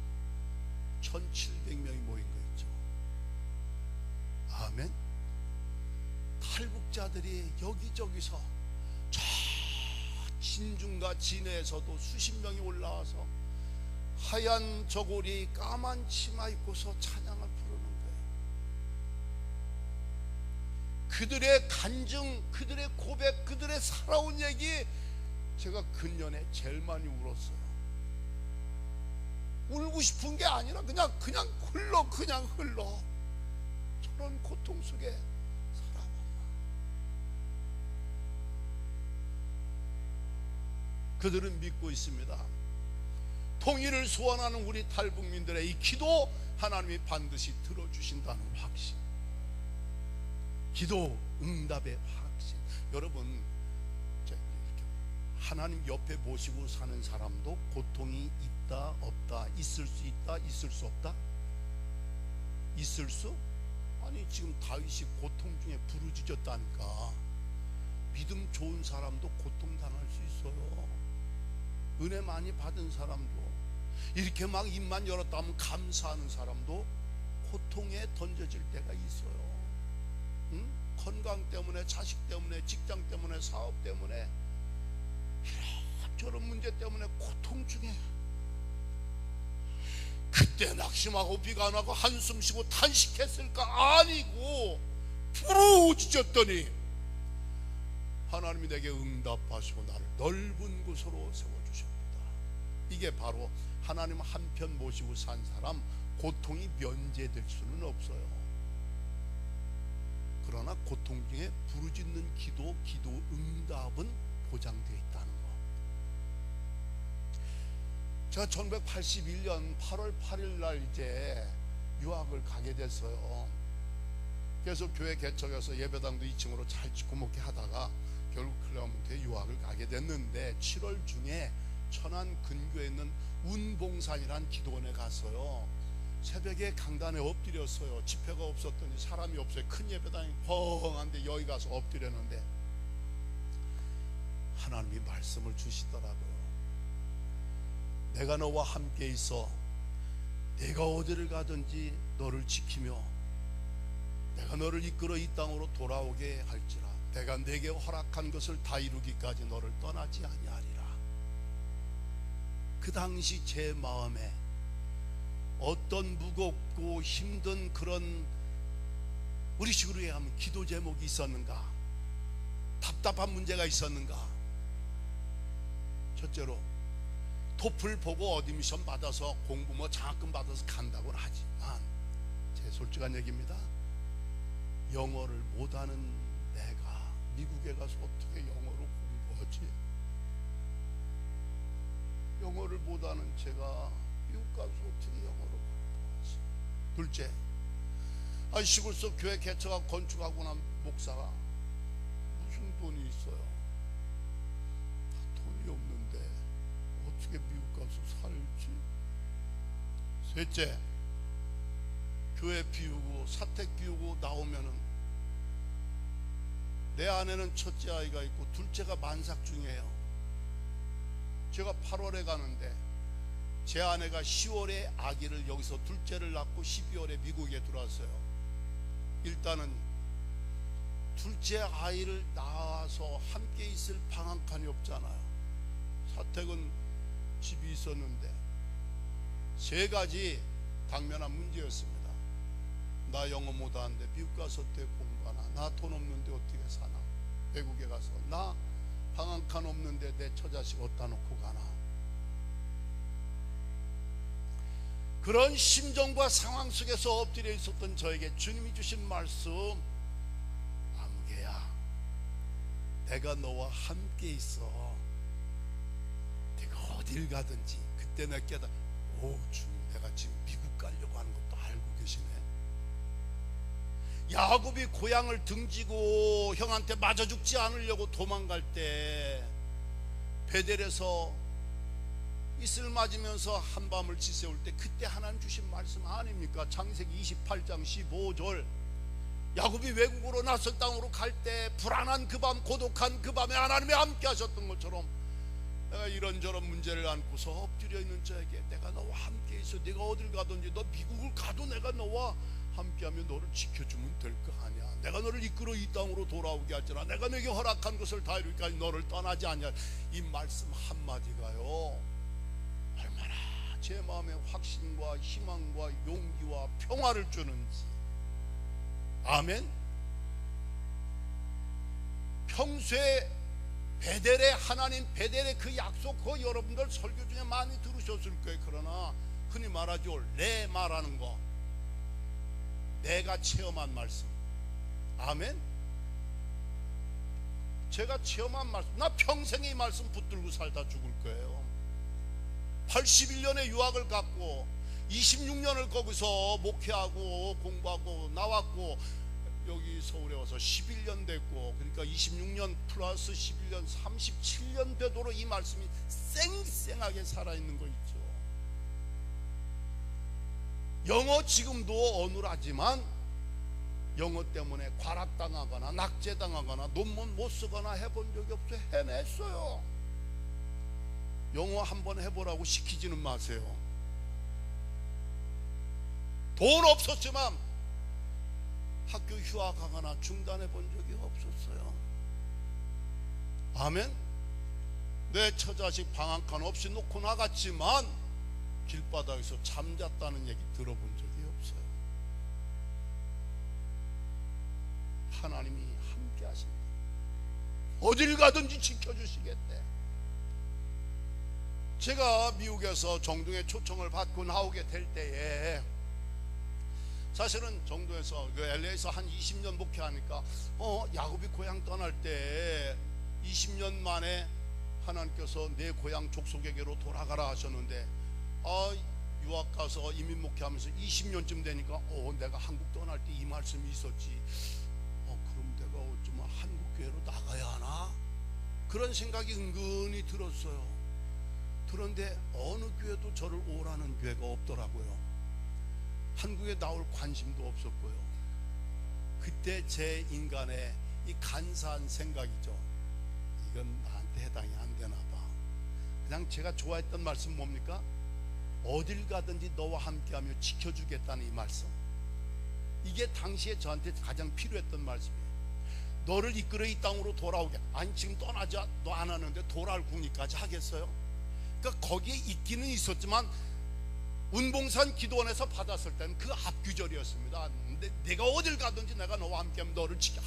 1700명이 모인 거 있죠. 아멘. 탈북자들이 여기저기서, 저 진중과 진해에서도 수십 명이 올라와서 하얀 저고리 까만 치마 입고서 찬양을 부르는 거예요. 그들의 간증, 그들의 고백, 그들의 살아온 얘기, 제가 근년에 제일 많이 울었어요. 울고 싶은 게 아니라 그냥 흘러 저런 고통 속에 살아왔나. 그들은 믿고 있습니다. 통일을 소원하는 우리 탈북민들의 이 기도 하나님이 반드시 들어주신다는 확신, 기도 응답의 확신. 여러분, 하나님 옆에 모시고 사는 사람도 고통이 있다 없다, 있을 수 있다 있을 수 없다, 있을 수? 아니 지금 다윗이 고통 중에 부르짖었다니까. 믿음 좋은 사람도 고통당할 수 있어요. 은혜 많이 받은 사람도, 이렇게 막 입만 열었다 하면 감사하는 사람도 고통에 던져질 때가 있어요. 응? 건강 때문에, 자식 때문에, 직장 때문에, 사업 때문에, 저런 문제 때문에 고통 중에, 그때 낙심하고 비가 안 하고 한숨 쉬고 탄식했을까? 아니고 부르짖었더니 하나님이 내게 응답하시고 나를 넓은 곳으로 세워주십니다. 이게 바로 하나님 한편 모시고 산 사람, 고통이 면제될 수는 없어요. 그러나 고통 중에 부르짖는 기도 응답은 보장되어 있다는 거. 제가 1981년 8월 8일 날 이제 유학을 가게 됐어요. 그래서 교회 개척해서 예배당도 2층으로 잘 짓고 먹게 하다가 결국 클레어몬트에 유학을 가게 됐는데, 7월 중에 천안 근교에 있는 운봉산이란 기도원에 갔어요. 새벽에 강단에 엎드렸어요. 집회가 없었더니 사람이 없어요. 큰 예배당이 펑한데 여기 가서 엎드렸는데 하나님이 말씀을 주시더라고요. 내가 너와 함께 있어 내가 어디를 가든지 너를 지키며 내가 너를 이끌어 이 땅으로 돌아오게 할지라. 내가 내게 허락한 것을 다 이루기까지 너를 떠나지 아니하리라. 그 당시 제 마음에 어떤 무겁고 힘든 그런, 우리 식으로 얘기하면 기도 제목이 있었는가? 답답한 문제가 있었는가? 첫째로 토플 보고 어드미션 받아서 공부 뭐 장학금 받아서 간다고는 하지만, 제 솔직한 얘기입니다. 영어를 못하는 내가 미국에 가서 어떻게 영어를 공부하지? 영어를 못하는 제가 미국 가서 어떻게 영어를 공부하지? 둘째, 시골속 교회 개척하고 건축하고 난 목사가 무슨 돈이 있어요? 돈이 없는데 어떻게 미국 가서 살지? 셋째, 교회 비우고 사택 비우고 나오면은 내 아내는 첫째 아이가 있고 둘째가 만삭 중이에요. 제가 8월에 가는데 제 아내가 10월에 아기를 여기서 둘째를 낳고 12월에 미국에 들어왔어요. 일단은 둘째 아이를 낳아서 함께 있을 방 한 칸이 없잖아요. 사택은 집이 있었는데 세 가지 당면한 문제였습니다. 나 영어 못하는데 미국 가서 어떻게 공부하나, 나 돈 없는데 어떻게 사나, 외국에 가서 나 방 한 칸 없는데 내 처자식 어디다 놓고 가나. 그런 심정과 상황 속에서 엎드려 있었던 저에게 주님이 주신 말씀, 아무개야, 내가 너와 함께 있어. 내가 어딜 가든지. 그때 내가 깨달아, 오 주님, 내가 지금 미국 가려고 하는 것도 알고 계시네. 야곱이 고향을 등지고 형한테 맞아 죽지 않으려고 도망갈 때 베델에서 이슬 맞으면서 한밤을 지새울 때 그때 하나님 주신 말씀 아닙니까? 창세기 28장 15절, 야곱이 외국으로 낯선 땅으로 갈 때 불안한 그 밤, 고독한 그 밤에 하나님이 함께 하셨던 것처럼 내가 이런저런 문제를 안고서 엎드려 있는 자에게 내가 너와 함께 있어. 네가 어딜 가든지, 너 미국을 가도 내가 너와 함께하며 너를 지켜주면 될 거 아니야. 내가 너를 이끌어 이 땅으로 돌아오게 할지라 내가 너에게 허락한 것을 다 이루기까지 너를 떠나지 않냐. 이 말씀 한마디가요 얼마나 제 마음에 확신과 희망과 용기와 평화를 주는지. 아멘. 평소에 베델의 하나님, 베델의 그 약속, 그 여러분들 설교 중에 많이 들으셨을 거예요. 그러나 흔히 말하죠, 내 말하는 거, 내가 체험한 말씀. 아멘. 제가 체험한 말씀, 나 평생 이 말씀 붙들고 살다 죽을 거예요. 81년에 유학을 갔고 26년을 거기서 목회하고 공부하고 나왔고 여기 서울에 와서 11년 됐고, 그러니까 26년 플러스 11년 37년 되도록 이 말씀이 쌩쌩하게 살아있는 거 있죠. 영어 지금도 어눌하지만 영어 때문에 과락당하거나 낙제당하거나 논문 못 쓰거나 해본 적이 없어요. 해냈어요. 영어 한번 해보라고 시키지는 마세요. 돈 없었지만 학교 휴학하거나 중단해 본 적이 없었어요. 아멘. 내 처자식 방 한 칸 없이 놓고 나갔지만 길바닥에서 잠잤다는 얘기 들어본 적이 없어요. 하나님이 함께 하신다. 어딜 가든지 지켜주시겠대. 제가 미국에서 정동에 초청을 받고 나오게 될 때에 사실은 정도에서 그 LA에서 한 20년 목회하니까 야곱이 고향 떠날 때 20년 만에 하나님께서 내 고향 족속에게로 돌아가라 하셨는데 유학 가서 이민 목회하면서 20년쯤 되니까 내가 한국 떠날 때 이 말씀이 있었지. 그럼 내가 어쩌면 한국 교회로 나가야 하나? 그런 생각이 은근히 들었어요. 그런데 어느 교회도 저를 오라는 교회가 없더라고요. 한국에 나올 관심도 없었고요. 그때 제 인간의 이 간사한 생각이죠. 이건 나한테 해당이 안 되나 봐. 그냥 제가 좋아했던 말씀 뭡니까? 어딜 가든지 너와 함께하며 지켜주겠다는 이 말씀. 이게 당시에 저한테 가장 필요했던 말씀이에요. 너를 이끌어 이 땅으로 돌아오게. 아니 지금 떠나자. 너 안 하는데 돌아올 궁리까지 하겠어요? 그러니까 거기에 있기는 있었지만 운봉산 기도원에서 받았을 때는 그 앞규절이었습니다. 근데 내가 어딜 가든지 내가 너와 함께하면 너를 지켜,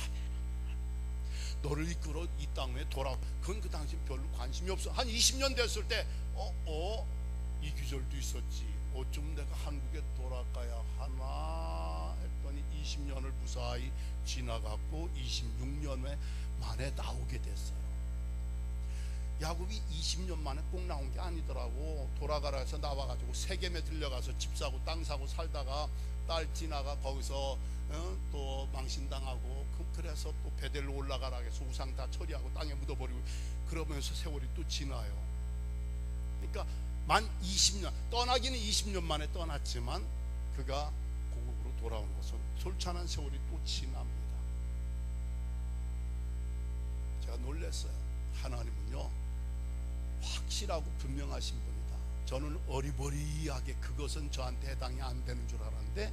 너를 이끌어 이 땅에 돌아오. 그건 그 당시 별로 관심이 없어. 한 20년 됐을 때 이 규절도 있었지. 어쩜 내가 한국에 돌아가야 하나 했더니 20년을 무사히 지나갔고 26년 만에 나오게 됐어요. 야곱이 20년 만에 꼭 나온 게 아니더라고. 돌아가라 해서 나와가지고 세겜에 들려가서 집 사고 땅 사고 살다가 딸 지나가 거기서 또 망신당하고, 그래서 또 베델로 올라가라 해서 우상 다 처리하고 땅에 묻어버리고, 그러면서 세월이 또 지나요. 그러니까 만 20년, 떠나기는 20년 만에 떠났지만 그가 고국으로 돌아온 것은 솔찬한 세월이 또 지납니다. 제가 놀랐어요. 하나님은요 확실하고 분명하신 분이다. 저는 어리버리하게 그것은 저한테 해당이 안 되는 줄 알았는데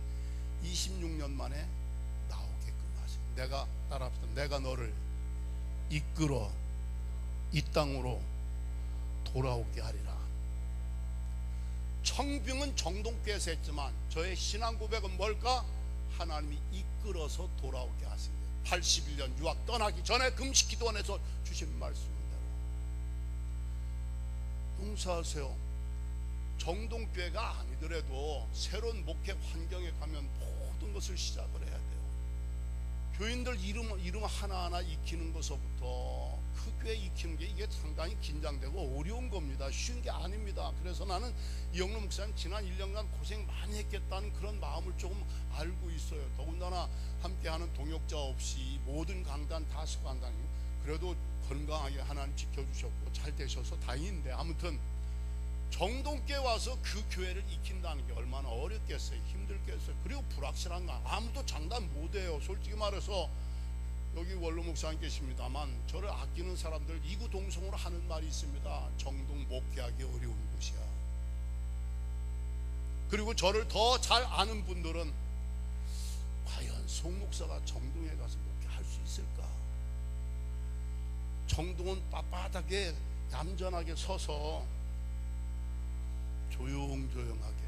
26년 만에 나오게끔 하신, 내가 따라합시다. 내가 너를 이끌어 이 땅으로 돌아오게 하리라. 청빙은 정동교에서 했지만 저의 신앙 고백은 뭘까? 하나님이 이끌어서 돌아오게 하신 거예요. 81년 유학 떠나기 전에 금식 기도원에서 주신 말씀대로 용서하세요. 정동교회가 아니더라도 새로운 목회 환경에 가면 모든 것을 시작을 해야 돼요. 교인들 이름 하나하나 익히는 것서부터 그 교회 익히는 게 이게 상당히 긴장되고 어려운 겁니다. 쉬운 게 아닙니다. 그래서 나는 이영로 목사님 지난 1년간 고생 많이 했겠다는 그런 마음을 조금 알고 있어요. 더군다나 함께하는 동역자 없이 모든 강단 다 수강단이 그래도 건강하게 하나님 지켜주셨고 잘 되셔서 다행인데, 아무튼 정동교회 와서 그 교회를 익힌다는 게 얼마나 어렵겠어요. 힘들겠어요. 그리고 불확실한 거 아무도 장담 못해요. 솔직히 말해서 여기 원로 목사님 계십니다만 저를 아끼는 사람들 이구동성으로 하는 말이 있습니다. 정동 목회하기 어려운 곳이야. 그리고 저를 더 잘 아는 분들은 과연 송 목사가 정동에 가서 목회할 수 있을까? 정동은 빳빳하게 얌전하게 서서 조용조용하게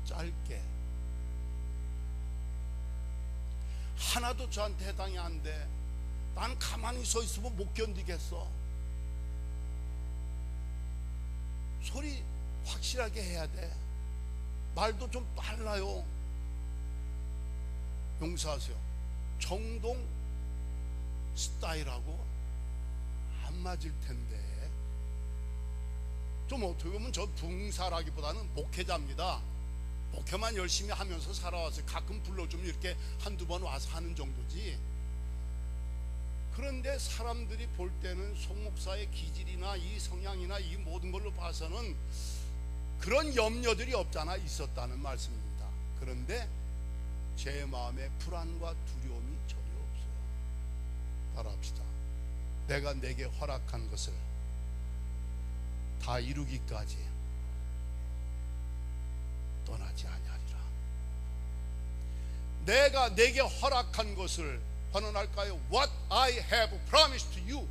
짧게, 하나도 저한테 해당이 안 돼. 난 가만히 서 있으면 못 견디겠어. 소리 확실하게 해야 돼. 말도 좀 빨라요. 용서하세요. 정동 스타일하고 안 맞을 텐데, 좀 어떻게 보면 저 붕사라기보다는 목회자입니다. 목회만 열심히 하면서 살아왔어요. 가끔 불러주면 이렇게 한두 번 와서 하는 정도지. 그런데 사람들이 볼 때는 송 목사의 기질이나 이 성향이나 이 모든 걸로 봐서는 그런 염려들이 없잖아 있었다는 말씀입니다. 그런데 제 마음에 불안과 두려움이 전혀 없어요. 따라합시다. 내가 내게 허락한 것을 다 이루기까지 떠나지 아니하리라. 내가 내게 허락한 것을 환원할까요? What I have promised to you.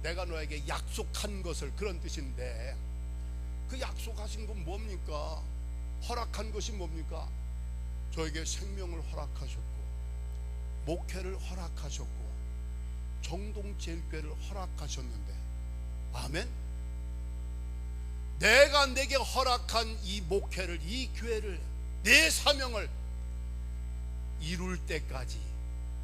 내가 너에게 약속한 것을, 그런 뜻인데 그 약속하신 건 뭡니까? 허락한 것이 뭡니까? 저에게 생명을 허락하셨고 목회를 허락하셨고 정동제일교회를 허락하셨는데, 아멘? 내가 내게 허락한 이 목회를, 이 교회를, 내 사명을 이룰 때까지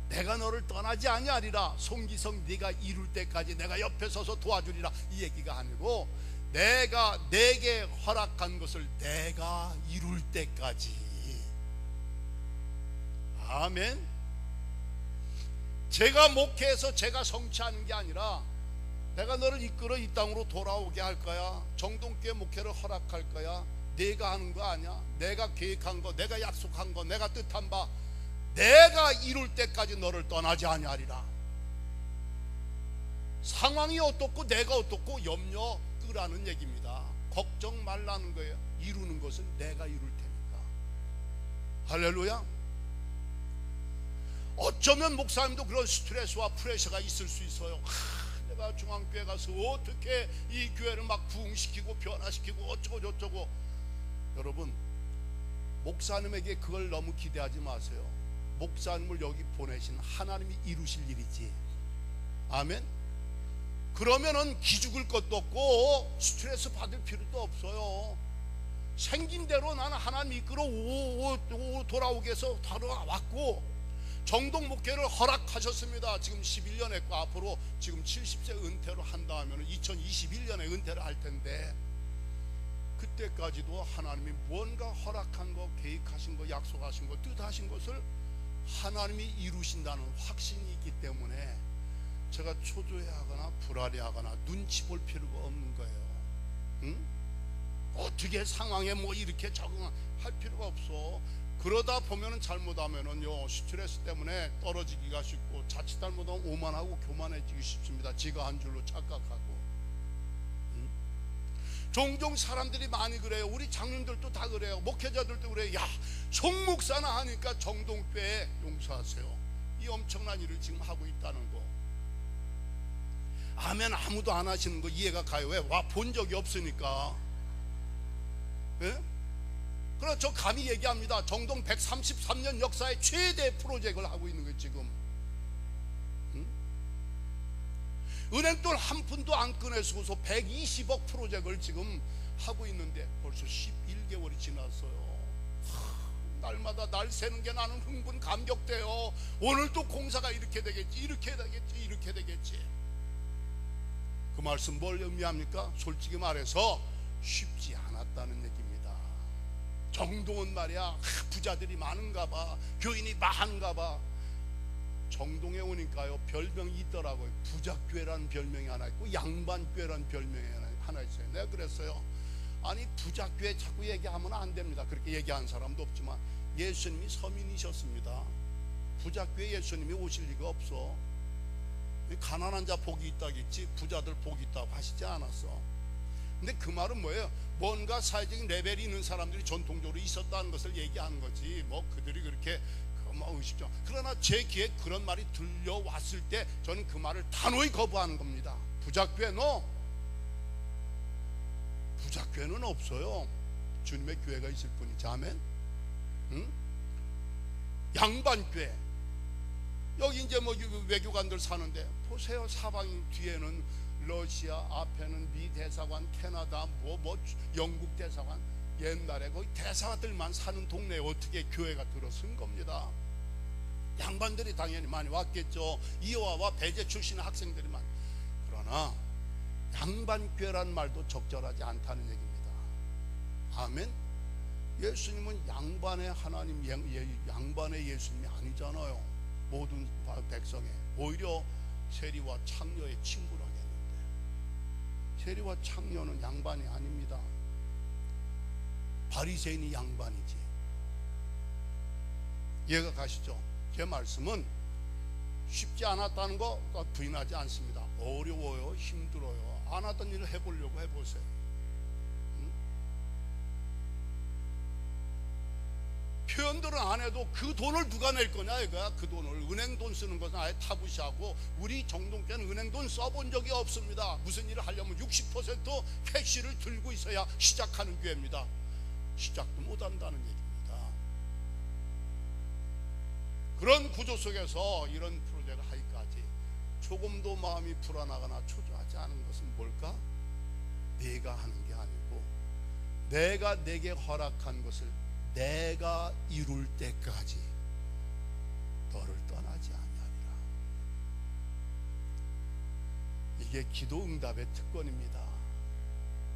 내가 너를 떠나지 아니하리라. 송기성 네가 이룰 때까지 내가 옆에 서서 도와주리라, 이 얘기가 아니고 내가 내게 허락한 것을 내가 이룰 때까지. 아멘. 제가 목회해서 제가 성취하는 게 아니라 내가 너를 이끌어 이 땅으로 돌아오게 할 거야. 정동교회 목회를 허락할 거야. 내가 하는 거 아니야. 내가 계획한 거, 내가 약속한 거, 내가 뜻한 바 내가 이룰 때까지 너를 떠나지 아니하리라. 상황이 어떻고 내가 어떻고 염려 끄라는 얘기입니다. 걱정 말라는 거예요. 이루는 것은 내가 이룰 테니까. 할렐루야. 어쩌면 목사님도 그런 스트레스와 프레셔가 있을 수 있어요. 내가 중앙교회 가서 어떻게 이 교회를 막 부흥시키고 변화시키고 어쩌고 저쩌고. 여러분, 목사님에게 그걸 너무 기대하지 마세요. 목사님을 여기 보내신 하나님이 이루실 일이지. 아멘. 그러면은 기죽을 것도 없고 스트레스 받을 필요도 없어요. 생긴 대로 나는 하나님 이끌어 돌아오게 해서 돌아왔고, 정동 목회를 허락하셨습니다. 지금 11년 했고 앞으로 지금 70세 은퇴로 한다 하면 2021년에 은퇴를 할 텐데, 그때까지도 하나님이 뭔가 허락한 거, 계획하신 거, 약속하신 거, 뜻하신 것을 하나님이 이루신다는 확신이 있기 때문에 제가 초조해하거나 불안해하거나 눈치 볼 필요가 없는 거예요. 응? 어떻게 상황에 뭐 이렇게 적응할 필요가 없어. 그러다 보면은 잘못하면은요 스트레스 때문에 떨어지기가 쉽고, 자칫 잘못하면 오만하고 교만해지기 쉽습니다. 지가 한 줄로 착각하고. 종종 사람들이 많이 그래요. 우리 장로님들도 다 그래요. 목회자들도 그래요. 야, 총목사나 하니까 정동교회 용서하세요. 이 엄청난 일을 지금 하고 있다는 거. 아멘 아무도 안 하시는 거 이해가 가요. 왜? 와 본 적이 없으니까. 예? 그래서 저 감히 얘기합니다. 정동 133년 역사의 최대 프로젝트를 하고 있는 거예요 지금. 응? 은행돈 한 푼도 안 꺼내서서 120억 프로젝트를 지금 하고 있는데 벌써 11개월이 지났어요. 날마다 날 새는 게 나는 흥분 감격돼요. 오늘 또 공사가 이렇게 되겠지, 이렇게 되겠지, 이렇게 되겠지. 그 말씀 뭘 의미합니까? 솔직히 말해서 쉽지 않았다는 얘기입니다. 정동은 말이야 부자들이 많은가 봐, 교인이 많은가 봐. 정동에 오니까요 별명이 있더라고요. 부자교회라는 별명이 하나 있고 양반교회라는 별명이 하나 있어요. 내가 그랬어요. 아니 부자교회 자꾸 얘기하면 안 됩니다. 그렇게 얘기한 사람도 없지만 예수님이 서민이셨습니다. 부자교회 예수님이 오실 리가 없어. 가난한 자 복이 있다겠지 부자들 복이 있다고 하시지 않았어. 근데 그 말은 뭐예요? 뭔가 사회적인 레벨이 있는 사람들이 전통적으로 있었다는 것을 얘기하는 거지, 뭐 그들이 그렇게 의식적. 그러나 제 귀에 그런 말이 들려왔을 때 저는 그 말을 단호히 거부하는 겁니다. 부자교회는 없어요. 주님의 교회가 있을 뿐이지. 아멘. 응? 양반교회, 여기 이제 뭐 외교관들 사는데 보세요. 사방 뒤에는 러시아, 앞에는 미 대사관, 캐나다, 뭐 영국 대사관. 옛날에 거기 대사들만 사는 동네에 어떻게 교회가 들어선 겁니다. 양반들이 당연히 많이 왔겠죠. 이화와 배제 출신의 학생들이 많이. 그러나 양반교회라는 말도 적절하지 않다는 얘기입니다. 아멘. 예수님은 양반의 하나님, 양반의 예수님이 아니잖아요. 모든 백성에. 오히려 세리와 창녀의 친구라고 했는데, 세리와 창녀는 양반이 아닙니다. 바리새인이 양반이지. 이해가 가시죠? 제 말씀은 쉽지 않았다는 거 부인하지 않습니다. 어려워요, 힘들어요. 안 하던 일을 해보려고 해보세요. 표현들은 안 해도 그 돈을 누가 낼 거냐 이거야. 그 돈을 은행 돈 쓰는 것은 아예 타부시하고, 우리 정동교회는 은행 돈 써본 적이 없습니다. 무슨 일을 하려면 60% 캐시를 들고 있어야 시작하는 교회입니다. 시작도 못한다는 얘기입니다. 그런 구조 속에서 이런 프로젝트를 하기까지 조금도 마음이 불안하거나 초조하지 않은 것은 뭘까? 내가 하는 게 아니고 내가 내게 허락한 것을 내가 이룰 때까지 너를 떠나지 아니하리라. 이게 기도 응답의 특권입니다.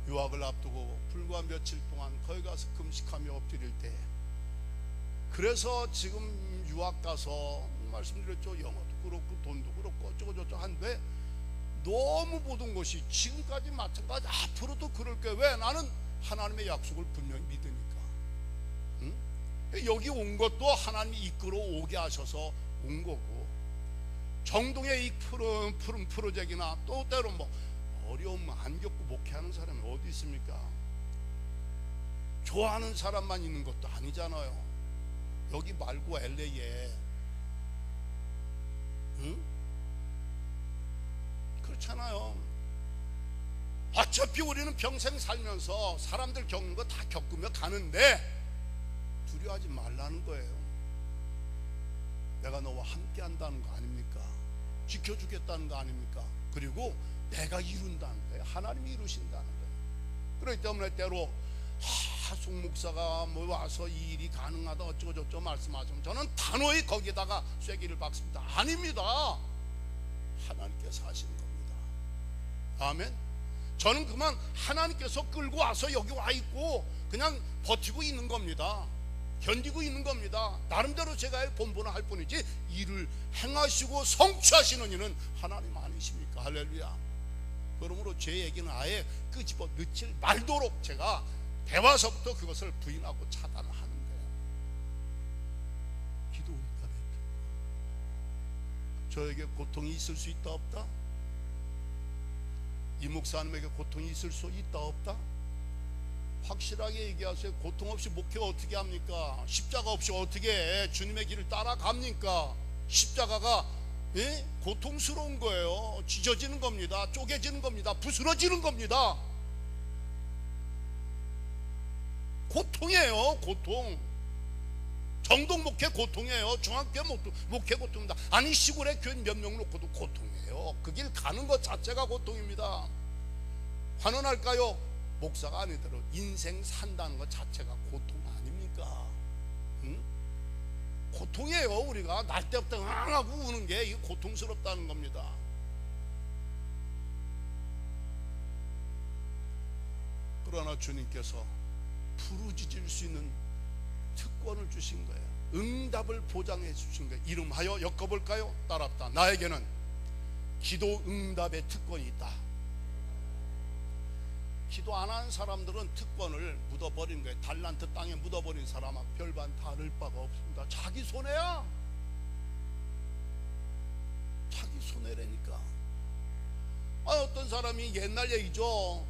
유학을 앞두고 불과 며칠 동안 거기 가서 금식하며 엎드릴 때, 그래서 지금 유학 가서 말씀드렸죠. 영어도 그렇고 돈도 그렇고 어쩌고저쩌고 한데 너무 모든 것이 지금까지 마찬가지, 앞으로도 그럴 거예요. 왜? 나는 하나님의 약속을 분명히 믿으니까. 응? 여기 온 것도 하나님이 이끌어 오게 하셔서 온 거고, 정동의 이 푸른 프로젝트나 또 때로 뭐 어려움 안 겪고 목회하는 사람이 어디 있습니까? 좋아하는 사람만 있는 것도 아니잖아요. 여기 말고 LA에, 응? 그렇잖아요. 어차피 우리는 평생 살면서 사람들 겪는 거 다 겪으며 가는데 두려워하지 말라는 거예요. 내가 너와 함께 한다는 거 아닙니까? 지켜주겠다는 거 아닙니까? 그리고 내가 이룬다는 거예요. 하나님이 이루신다는 거예요. 그렇기 때문에 때로 송 목사가 뭐 와서 이 일이 가능하다 어쩌고저쩌고 말씀하시면 저는 단호히 거기다가 쐐기를 박습니다. 아닙니다. 하나님께서 하시는 겁니다. 아멘. 저는 그만 하나님께서 끌고 와서 여기 와 있고 그냥 버티고 있는 겁니다. 견디고 있는 겁니다. 나름대로 제가 본분을 할 뿐이지 일을 행하시고 성취하시는 이는 하나님 아니십니까? 할렐루야. 그러므로 제 얘기는 아예 끄집어 넣지 말도록 제가 대화서부터 그것을 부인하고 차단을 하는 거예요. 기도 응답에 저에게 고통이 있을 수 있다 없다? 이 목사님에게 고통이 있을 수 있다 없다? 확실하게 얘기하세요. 고통 없이 목회 어떻게 합니까? 십자가 없이 어떻게 해? 주님의 길을 따라갑니까? 십자가가 고통스러운 거예요. 찢어지는 겁니다. 쪼개지는 겁니다. 부스러지는 겁니다. 고통이에요. 고통. 정동 목회 고통이에요. 중앙교회 목회 고통입니다. 아니 시골의 교인 몇 명 놓고도 고통이에요. 그 길 가는 것 자체가 고통입니다. 환원할까요? 목사가 아니더라도 인생 산다는 것 자체가 고통 아닙니까? 응? 고통이에요. 우리가 날 때부터 하고 우는 게 이게 고통스럽다는 겁니다. 그러나 주님께서 부르짖을 수 있는 특권을 주신 거예요. 응답을 보장해 주신 거예요. 이름하여 엮어볼까요? 따랍다. 나에게는 기도 응답의 특권이 있다. 기도 안 하는 사람들은 특권을 묻어버린 거예요. 달란트 땅에 묻어버린 사람은 별반 다를 바가 없습니다. 자기 손해야. 자기 손해라니까. 어떤 사람이 옛날 얘기죠.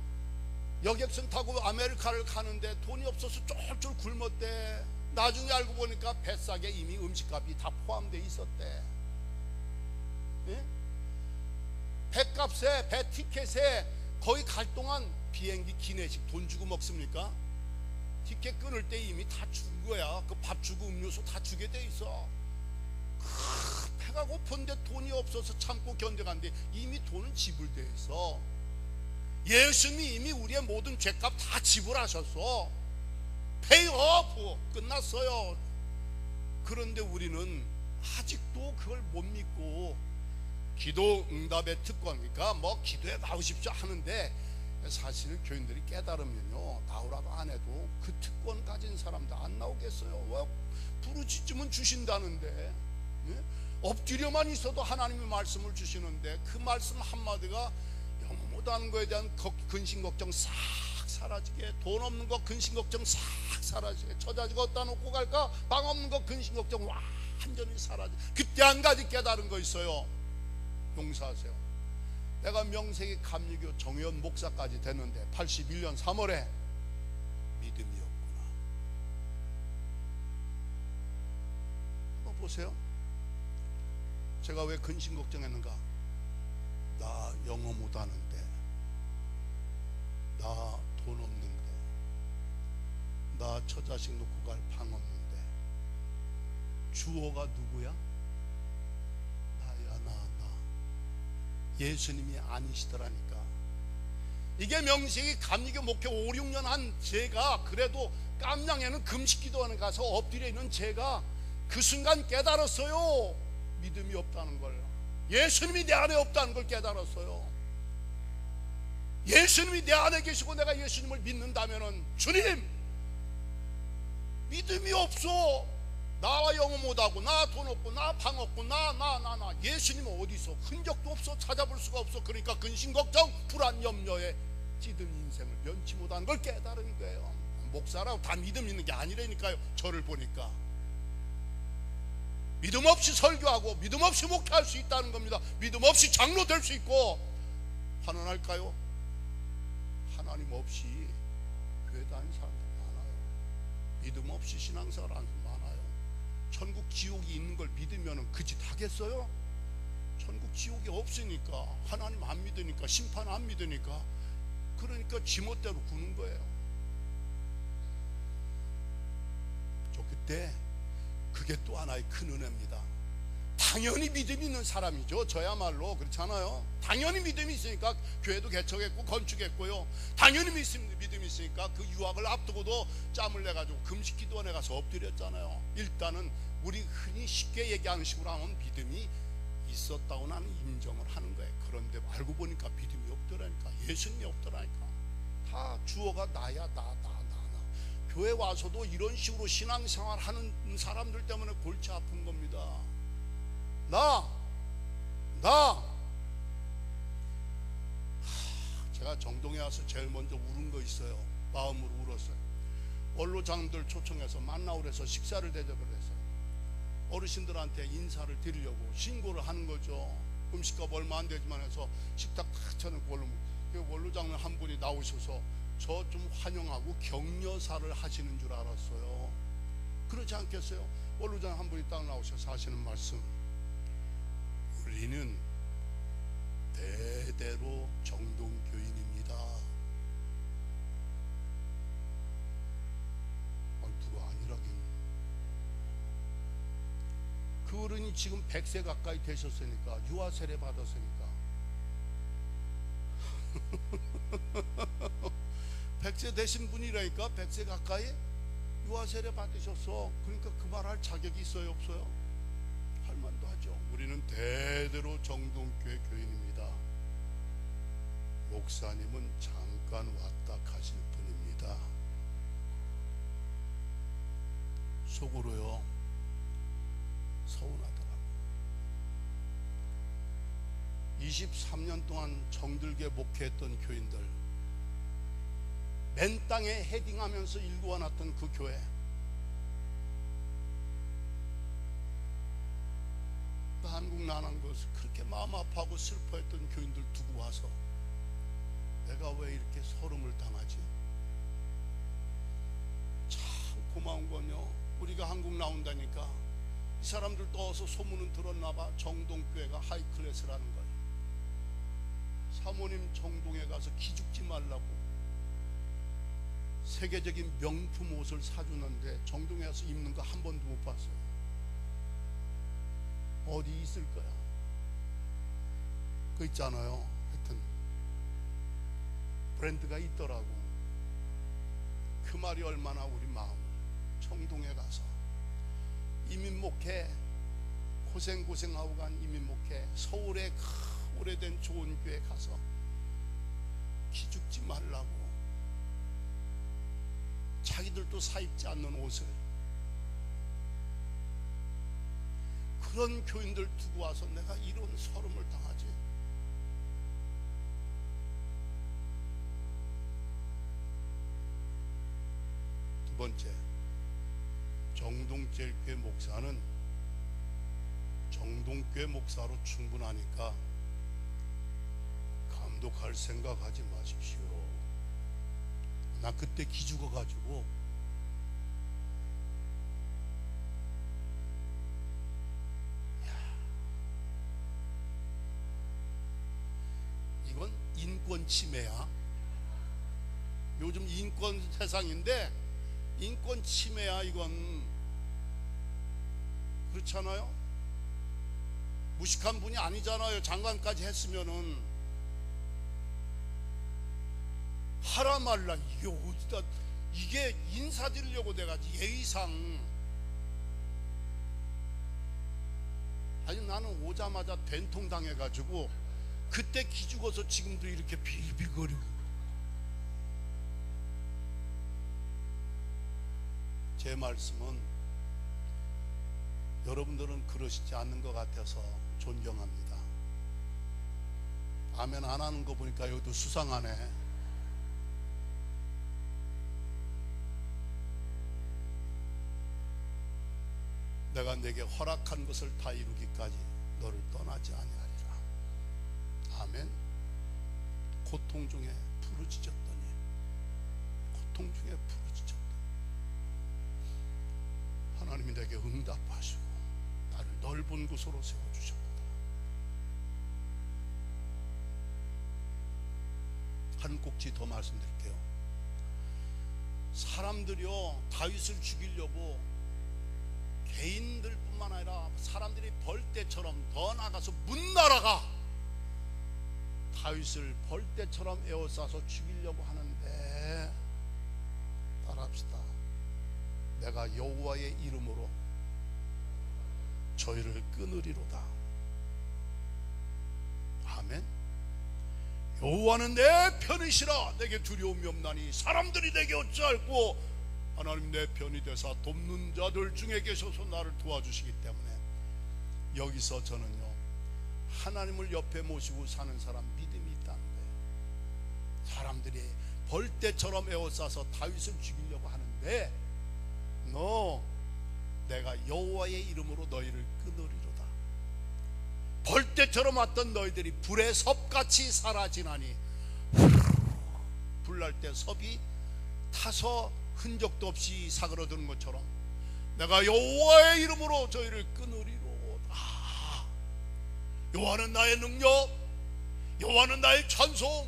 여객선 타고 아메리카를 가는데 돈이 없어서 쫄쫄 굶었대. 나중에 알고 보니까 뱃삭에 이미 음식값이 다 포함되어 있었대. 예? 배값에, 배 티켓에 거기 갈 동안 비행기 기내식 돈 주고 먹습니까? 티켓 끊을 때 이미 다 준 거야. 그 밥 주고 음료수 다 주게 돼 있어. 배가 고픈데 돈이 없어서 참고 견뎌간데 이미 돈은 지불되어 있어. 예수님이 이미 우리의 모든 죄값 다 지불하셨어. 페이 오프 끝났어요. 그런데 우리는 아직도 그걸 못 믿고 기도 응답의 특권이니까 뭐 기도에 나오십시오 하는데, 사실 교인들이 깨달으면요, 나오라고 안 해도 그 특권 가진 사람들 안 나오겠어요. 왜? 부르짖으면 주신다는데, 예? 엎드려만 있어도 하나님의 말씀을 주시는데 그 말씀 한마디가 영어 못하는 거에 대한 근심 걱정 싹 사라지게, 돈 없는 거 근심 걱정 싹 사라지게, 처자지가 어디다 놓고 갈까 방 없는 거 근심 걱정 완전히 사라지게. 그때 한 가지 깨달은 거 있어요. 용서하세요. 내가 명색이 감리교 정의원 목사까지 됐는데 81년 3월에 믿음이 없구나. 한번 보세요. 제가 왜 근심 걱정했는가? 나 영어 못하는데, 나 돈 없는데, 나 처자식 놓고 갈 방 없는데, 주어가 누구야? 나야. 나 예수님이 아니시더라니까. 이게 명색이 감리교 목회 5, 6년 한 제가, 그래도 깜냥에는 금식 기도원에 가서 엎드려 있는 제가 그 순간 깨달았어요. 믿음이 없다는 걸. 예수님이 내 안에 없다는 걸 깨달았어요. 예수님이 내 안에 계시고 내가 예수님을 믿는다면은, 주님 믿음이 없어. 나와 영어 못하고, 나 돈 없고, 나 방 없고, 나 예수님은 어디 있어? 흔적도 없어. 찾아볼 수가 없어. 그러니까 근심 걱정 불안 염려에 찌든 인생을 면치 못하는 걸 깨달은 거예요. 목사라고 다 믿음 있는 게 아니라니까요. 저를 보니까 믿음 없이 설교하고 믿음 없이 목회할 수 있다는 겁니다. 믿음 없이 장로 될 수 있고. 환원할까요? 하나님 없이 교회 다니는 사람들 많아요. 믿음 없이 신앙생활 하는 사람 많아요. 천국 지옥이 있는 걸 믿으면 그 짓 하겠어요? 천국 지옥이 없으니까, 하나님 안 믿으니까, 심판 안 믿으니까, 그러니까 지멋대로 구는 거예요. 저 그때 그게 또 하나의 큰 은혜입니다. 당연히 믿음이 있는 사람이죠. 저야말로 그렇잖아요. 당연히 믿음이 있으니까 교회도 개척했고 건축했고요. 당연히 믿음이 있으니까 그 유학을 앞두고도 짬을 내가지고 금식 기도원에 가서 엎드렸잖아요. 일단은 우리 흔히 쉽게 얘기하는 식으로 하면 믿음이 있었다고 나는 인정을 하는 거예요. 그런데 알고 보니까 믿음이 없더라니까. 예수님이 없더라니까. 다 주어가 나야. 나. 교회 와서도 이런 식으로 신앙생활 하는 사람들 때문에 골치 아픈 겁니다. 제가 정동에 와서 제일 먼저 울은 거 있어요. 마음으로 울었어요. 원로장들 초청해서 만나오래 해서 식사를 대접을 했어요. 어르신들한테 인사를 드리려고 신고를 하는 거죠. 음식값 얼마 안 되지만 해서 식탁 탁 쳐놓고 원로장님 한 분이 나오셔서 저 좀 환영하고 격려사를 하시는 줄 알았어요. 그렇지 않겠어요? 원로장 한 분이 딱 나오셔서 하시는 말씀, 우리는 대대로 정동교인입니다. 누가 아니라긴. 그 어른이 지금 100세 가까이 되셨으니까, 유아 세례 받았으니까 100세 되신 분이라니까. 100세 가까이 유아 세례 받으셨어. 그러니까 그 말할 자격이 있어요, 없어요? 할 만도 하죠. 우리는 대대로 정동교회 교인입니다. 목사님은 잠깐 왔다 가실 뿐입니다. 속으로요, 서운하더라고. 23년 동안 정들게 목회했던 교인들, 맨 땅에 헤딩하면서 일구어놨던 그 교회, 한국 나난 것을 그렇게 마음 아파하고 슬퍼했던 교인들 두고 와서 내가 왜 이렇게 서름을 당하지? 참 고마운 건요, 우리가 한국 나온다니까 이 사람들도 어서 소문은 들었나봐. 정동교회가 하이클래스라는 걸. 사모님 정동에 가서 기죽지 말라고 세계적인 명품 옷을 사주는데 정동에 가서 입는 거 한 번도 못 봤어요. 어디 있을 거야. 그 있잖아요, 하여튼 브랜드가 있더라고. 그 말이 얼마나 우리 마음을, 정동에 가서 이민목회 고생하고 간 이민목회, 서울의 오래된 좋은 교회 가서 기죽지 말라고 자기들도 사 입지 않는 옷을, 그런 교인들 두고 와서 내가 이런 서름을 당하지? 두 번째, 정동제일교회 목사는 정동교회 목사로 충분하니까 감독할 생각하지 마십시오. 나 그때 기죽어가지고 이건 인권 침해야. 요즘 인권 세상인데 인권 침해야 이건. 그렇잖아요? 무식한 분이 아니잖아요. 장관까지 했으면은. 하라 말라, 이게 어디다, 이게 인사드리려고 내가 예의상. 아니 나는 오자마자 된통 당해가지고 그때 기죽어서 지금도 이렇게 비비거리고. 제 말씀은 여러분들은 그러시지 않는 것 같아서 존경합니다. 아멘 안 하는 거 보니까 여기도 수상하네. 내가 내게 허락한 것을 다 이루기까지 너를 떠나지 아니하리라. 아멘. 고통 중에 부르짖었더니, 고통 중에 부르짖었더니 하나님이 내게 응답하시고 나를 넓은 곳으로 세워주셨다. 한 꼭지 더 말씀드릴게요. 사람들이요, 다윗을 죽이려고 개인들뿐만 아니라 사람들이 벌떼처럼 더 나가서 문나라가 다윗을 벌떼처럼 에워싸서 죽이려고 하는데, 따라합시다. 내가 여호와의 이름으로 저희를 끊으리로다. 아멘. 여호와는 내 편이시라. 내게 두려움이 없나니 사람들이 내게 어찌할꼬. 하나님 내 편이 되사 돕는 자들 중에 계셔서 나를 도와주시기 때문에 여기서 저는요, 하나님을 옆에 모시고 사는 사람 믿음이 있다는 거예요. 사람들이 벌떼처럼 에워싸서 다윗을 죽이려고 하는데 너, 내가 여호와의 이름으로 너희를 끊으리로다. 벌떼처럼 왔던 너희들이 불의 섭같이 사라지나니 불날 때 섭이 타서 흔적도 없이 사그러드는 것처럼 내가 여호와의 이름으로 저희를 끊으리로다. 여호와는 나의 능력, 여호와는 나의 찬송,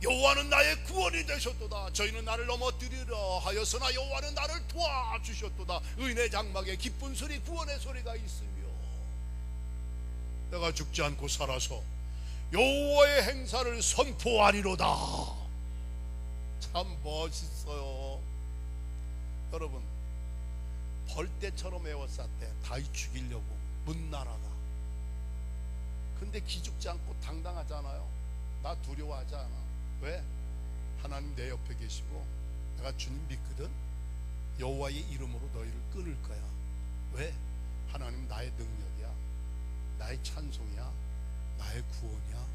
여호와는 나의 구원이 되셨도다. 저희는 나를 넘어뜨리려 하였으나 여호와는 나를 도와주셨도다. 의인의 장막에 기쁜 소리, 구원의 소리가 있으며 내가 죽지 않고 살아서 여호와의 행사를 선포하리로다. 참 멋있어요. 여러분, 벌떼처럼 에워쌌대. 다윗 죽이려고 문나라가. 근데 기죽지 않고 당당하잖아요. 나 두려워하지 않아. 왜? 하나님 내 옆에 계시고 내가 주님 믿거든. 여호와의 이름으로 너희를 끊을 거야. 왜? 하나님 나의 능력이야, 나의 찬송이야, 나의 구원이야.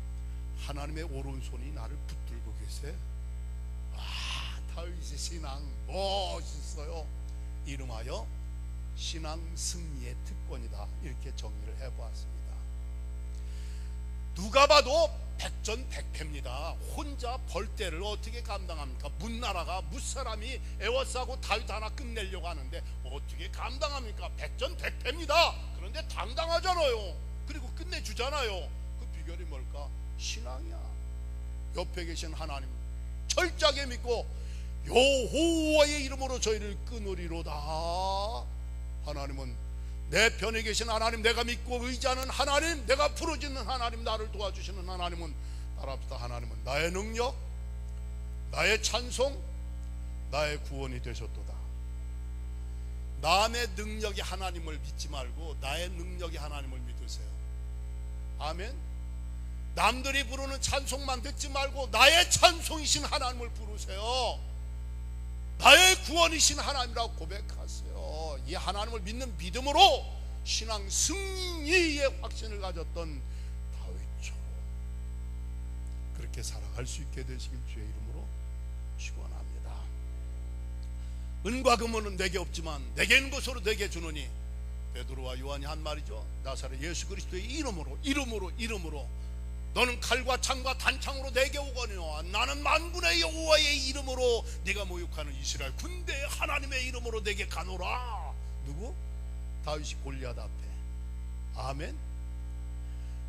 하나님의 오른손이 나를 붙들고 계세. 다윗의 신앙 멋있어요. 이름하여 신앙 승리의 특권이다. 이렇게 정리를 해보았습니다. 누가 봐도 백전백패입니다. 혼자 벌떼를 어떻게 감당합니까? 문나라가 무사람이 에워싸고 다윗 하나 끝내려고 하는데 어떻게 감당합니까? 백전백패입니다. 그런데 당당하잖아요. 그리고 끝내주잖아요. 그 비결이 뭘까? 신앙이야. 옆에 계신 하나님 철저하게 믿고 여호와의 이름으로 저희를 끊으리로다. 하나님은 내 편에 계신 하나님, 내가 믿고 의지하는 하나님, 내가 부르짖는 하나님, 나를 도와주시는 하나님은 따라합시다. 하나님은 나의 능력, 나의 찬송, 나의 구원이 되셨도다. 남의 능력이 하나님을 믿지 말고 나의 능력이 하나님을 믿으세요. 아멘. 남들이 부르는 찬송만 듣지 말고 나의 찬송이신 하나님을 부르세요. 나의 구원이신 하나님이라고 고백하세요. 이 하나님을 믿는 믿음으로 신앙 승리의 확신을 가졌던 다윗처럼 그렇게 살아갈 수 있게 되시길 주의 이름으로 축원합니다. 은과 금은 내게 없지만 내게 있는 것으로 내게 주노니, 베드로와 요한이 한 말이죠. 나사렛 예수 그리스도의 이름으로 너는 칼과 창과 단창으로 내게 오거니와 나는 만군의 여호와의 이름으로 네가 모욕하는 이스라엘 군대의 하나님의 이름으로 내게 가노라. 누구? 다윗이 골리앗 앞에. 아멘.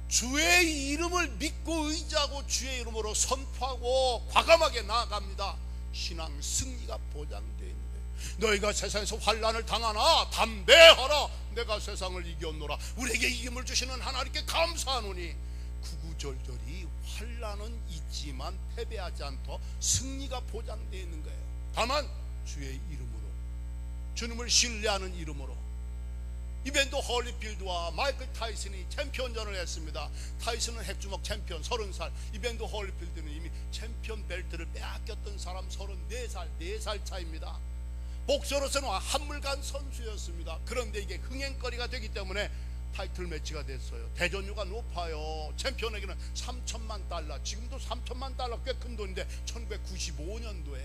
주의 이름을 믿고 의지하고 주의 이름으로 선포하고 과감하게 나아갑니다. 신앙 승리가 보장되어 있는데, 너희가 세상에서 환난을 당하나 담대하라. 내가 세상을 이겼노라. 우리에게 이김을 주시는 하나님께 감사하노니 구구절절히 환난은 있지만 패배하지 않고 승리가 보장되어 있는 거예요. 다만 주의 이름으로, 주님을 신뢰하는 이름으로. 이벤트 홀리필드와 마이클 타이슨이 챔피언전을 했습니다. 타이슨은 핵주먹 챔피언 30살, 이벤트 홀리필드는 이미 챔피언 벨트를 빼앗겼던 사람 34살, 4살 차입니다. 복서로서는 한물간 선수였습니다. 그런데 이게 흥행거리가 되기 때문에 타이틀 매치가 됐어요. 대전료가 높아요. 챔피언에게는 3천만 달러, 지금도 3천만 달러 꽤 큰 돈인데 1995년도에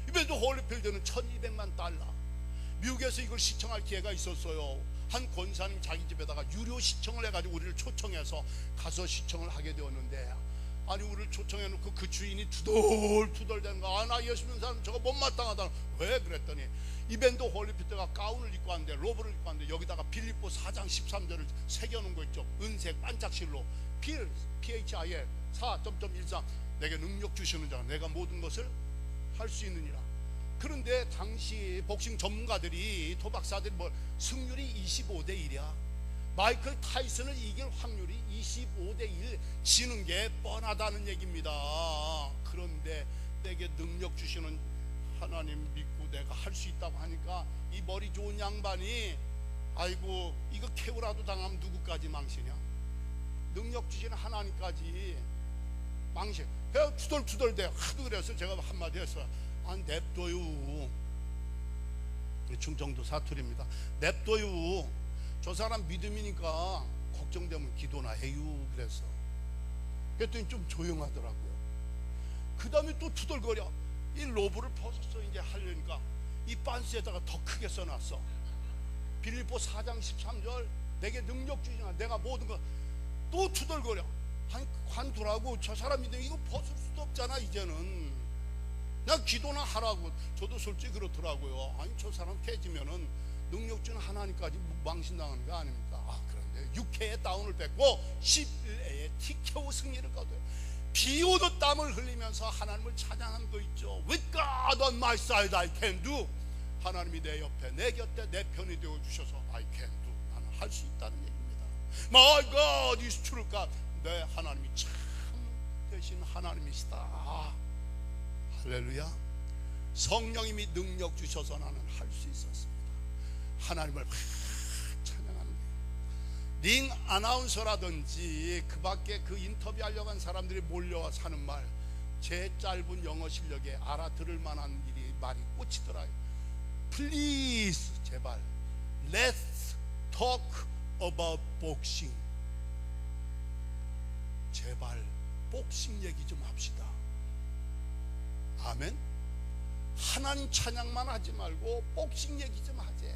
이벤트 홀리필드는 1200만 달러. 미국에서 이걸 시청할 기회가 있었어요. 한 권사님 자기 집에다가 유료 시청을 해가지고 우리를 초청해서 가서 시청을 하게 되었는데, 아니 우리를 초청해놓고 그 주인이 투덜투덜 되는 거야. 나 예수 믿는 사람 저거 못마땅하다. 왜? 그랬더니 이벤트 홀리필드가 가운을 입고 왔는데, 로브를 입고 왔는데 여기다가 빌립보 4장 13절을 새겨놓은 거 있죠. 은색 반짝실로 PHIL 4.13 내게 능력 주시는 자 내가 모든 것을 할 수 있느니라. 그런데 당시 복싱 전문가들이, 토박사들이 승률이 25대 1이야 마이클 타이슨을 이길 확률이 25대 1, 지는 게 뻔하다는 얘기입니다. 그런데 내게 능력 주시는 하나님 믿고 내가 할 수 있다고 하니까 이 머리 좋은 양반이, 아이고 이거 캐우라도 당하면 누구까지 망치냐. 능력 주시는 하나님까지 망치. 그냥 투덜투덜대 하도. 그래서 제가 한마디 했어요. 냅둬요. 충청도 사투리입니다. 냅둬요. 저 사람 믿음이니까 걱정되면 기도나 해요. 그랬더니 좀 조용하더라고요. 그 다음에 또 투덜거려. 이 로브를 벗었어. 이제 하려니까 이 반스에다가 더 크게 써놨어. 빌립보 4장 13절 내게 능력 주시나 내가 모든 거. 또 투덜거려. 관두라고. 저 사람 믿음 이거 벗을 수도 없잖아. 이제는 나 기도나 하라고. 저도 솔직히 그렇더라고요. 아니 저 사람 깨지면은 능력 주는 하나님까지 망신당하는 거 아닙니까? 그런데 6회에 다운을 뺏고 11회에 TKO 승리를 거둬요. 비 오듯 땀을 흘리면서 하나님을 찬양한 거 있죠. With God on my side I can do. 하나님이 내 옆에 내 곁에 내 편이 되어 주셔서 I can do. 나는 할 수 있다는 얘기입니다. My God is true God. 내 하나님이 참 되신 하나님이시다. 할렐루야. 성령님이 능력 주셔서 나는 할 수 있었습니다. 하나님을 찬양하는 거예요. 링 아나운서라든지 그 밖에 그 인터뷰하려고 한 사람들이 몰려와서 하는 말, 제 짧은 영어 실력에 알아들을 만한 말이 꽂히더라요. Please, 제발 Let's talk about boxing. 제발 복싱 얘기 좀 합시다. 아멘. 하나님 찬양만 하지 말고 복싱 얘기 좀 하지.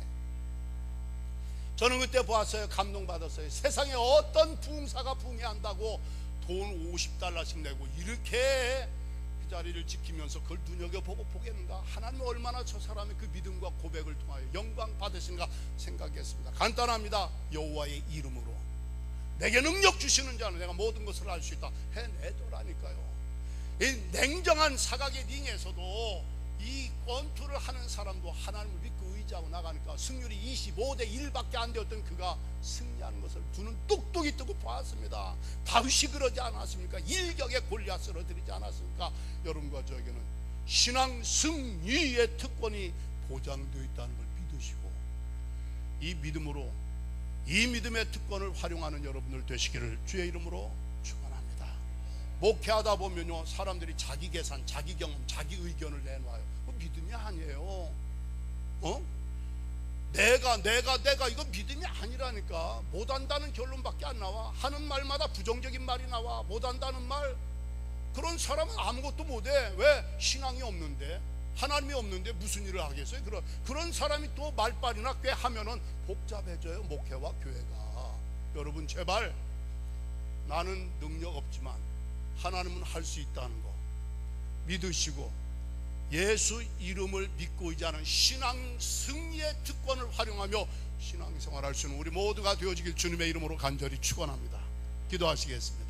저는 그때 보았어요. 감동받았어요. 세상에 어떤 부흥사가 부흥한다고 돈 50달러씩 내고 이렇게 그 자리를 지키면서 그걸 눈여겨보고 보겠는가. 하나님은 얼마나 저 사람의 그 믿음과 고백을 통하여 영광 받으신가 생각했습니다. 간단합니다. 여호와의 이름으로 내게 능력 주시는 자는 내가 모든 것을 할 수 있다 해내더라니까요. 이 냉정한 사각의 링에서도 이 권투를 하는 사람도 하나님을 믿고 의지하고 나가니까 승률이 25대 1밖에 안 되었던 그가 승리하는 것을 두 눈 똑똑히 뜨고 봤습니다. 다윗이 그러지 않았습니까? 일격에 골리앗 쓰러뜨리지 않았습니까? 여러분과 저에게는 신앙 승리의 특권이 보장되어 있다는 걸 믿으시고 이 믿음으로 이 믿음의 특권을 활용하는 여러분들 되시기를 주의 이름으로 축원합니다. 목회하다 보면요, 사람들이 자기 계산, 자기 경험, 자기 의견을 내놔요. 그거 믿음이 아니에요. 내가 이거 믿음이 아니라니까. 못한다는 결론밖에 안 나와. 하는 말마다 부정적인 말이 나와. 못한다는 말. 그런 사람은 아무것도 못해. 왜? 신앙이 없는데, 하나님이 없는데 무슨 일을 하겠어요? 그런 사람이 또 말빨이나 꽤 하면은 복잡해져요, 목회와 교회가. 여러분, 제발 나는 능력 없지만 하나님은 할 수 있다는 거 믿으시고 예수 이름을 믿고 의지하는 신앙 승리의 특권을 활용하며 신앙생활할 수 있는 우리 모두가 되어지길 주님의 이름으로 간절히 축원합니다. 기도하시겠습니다.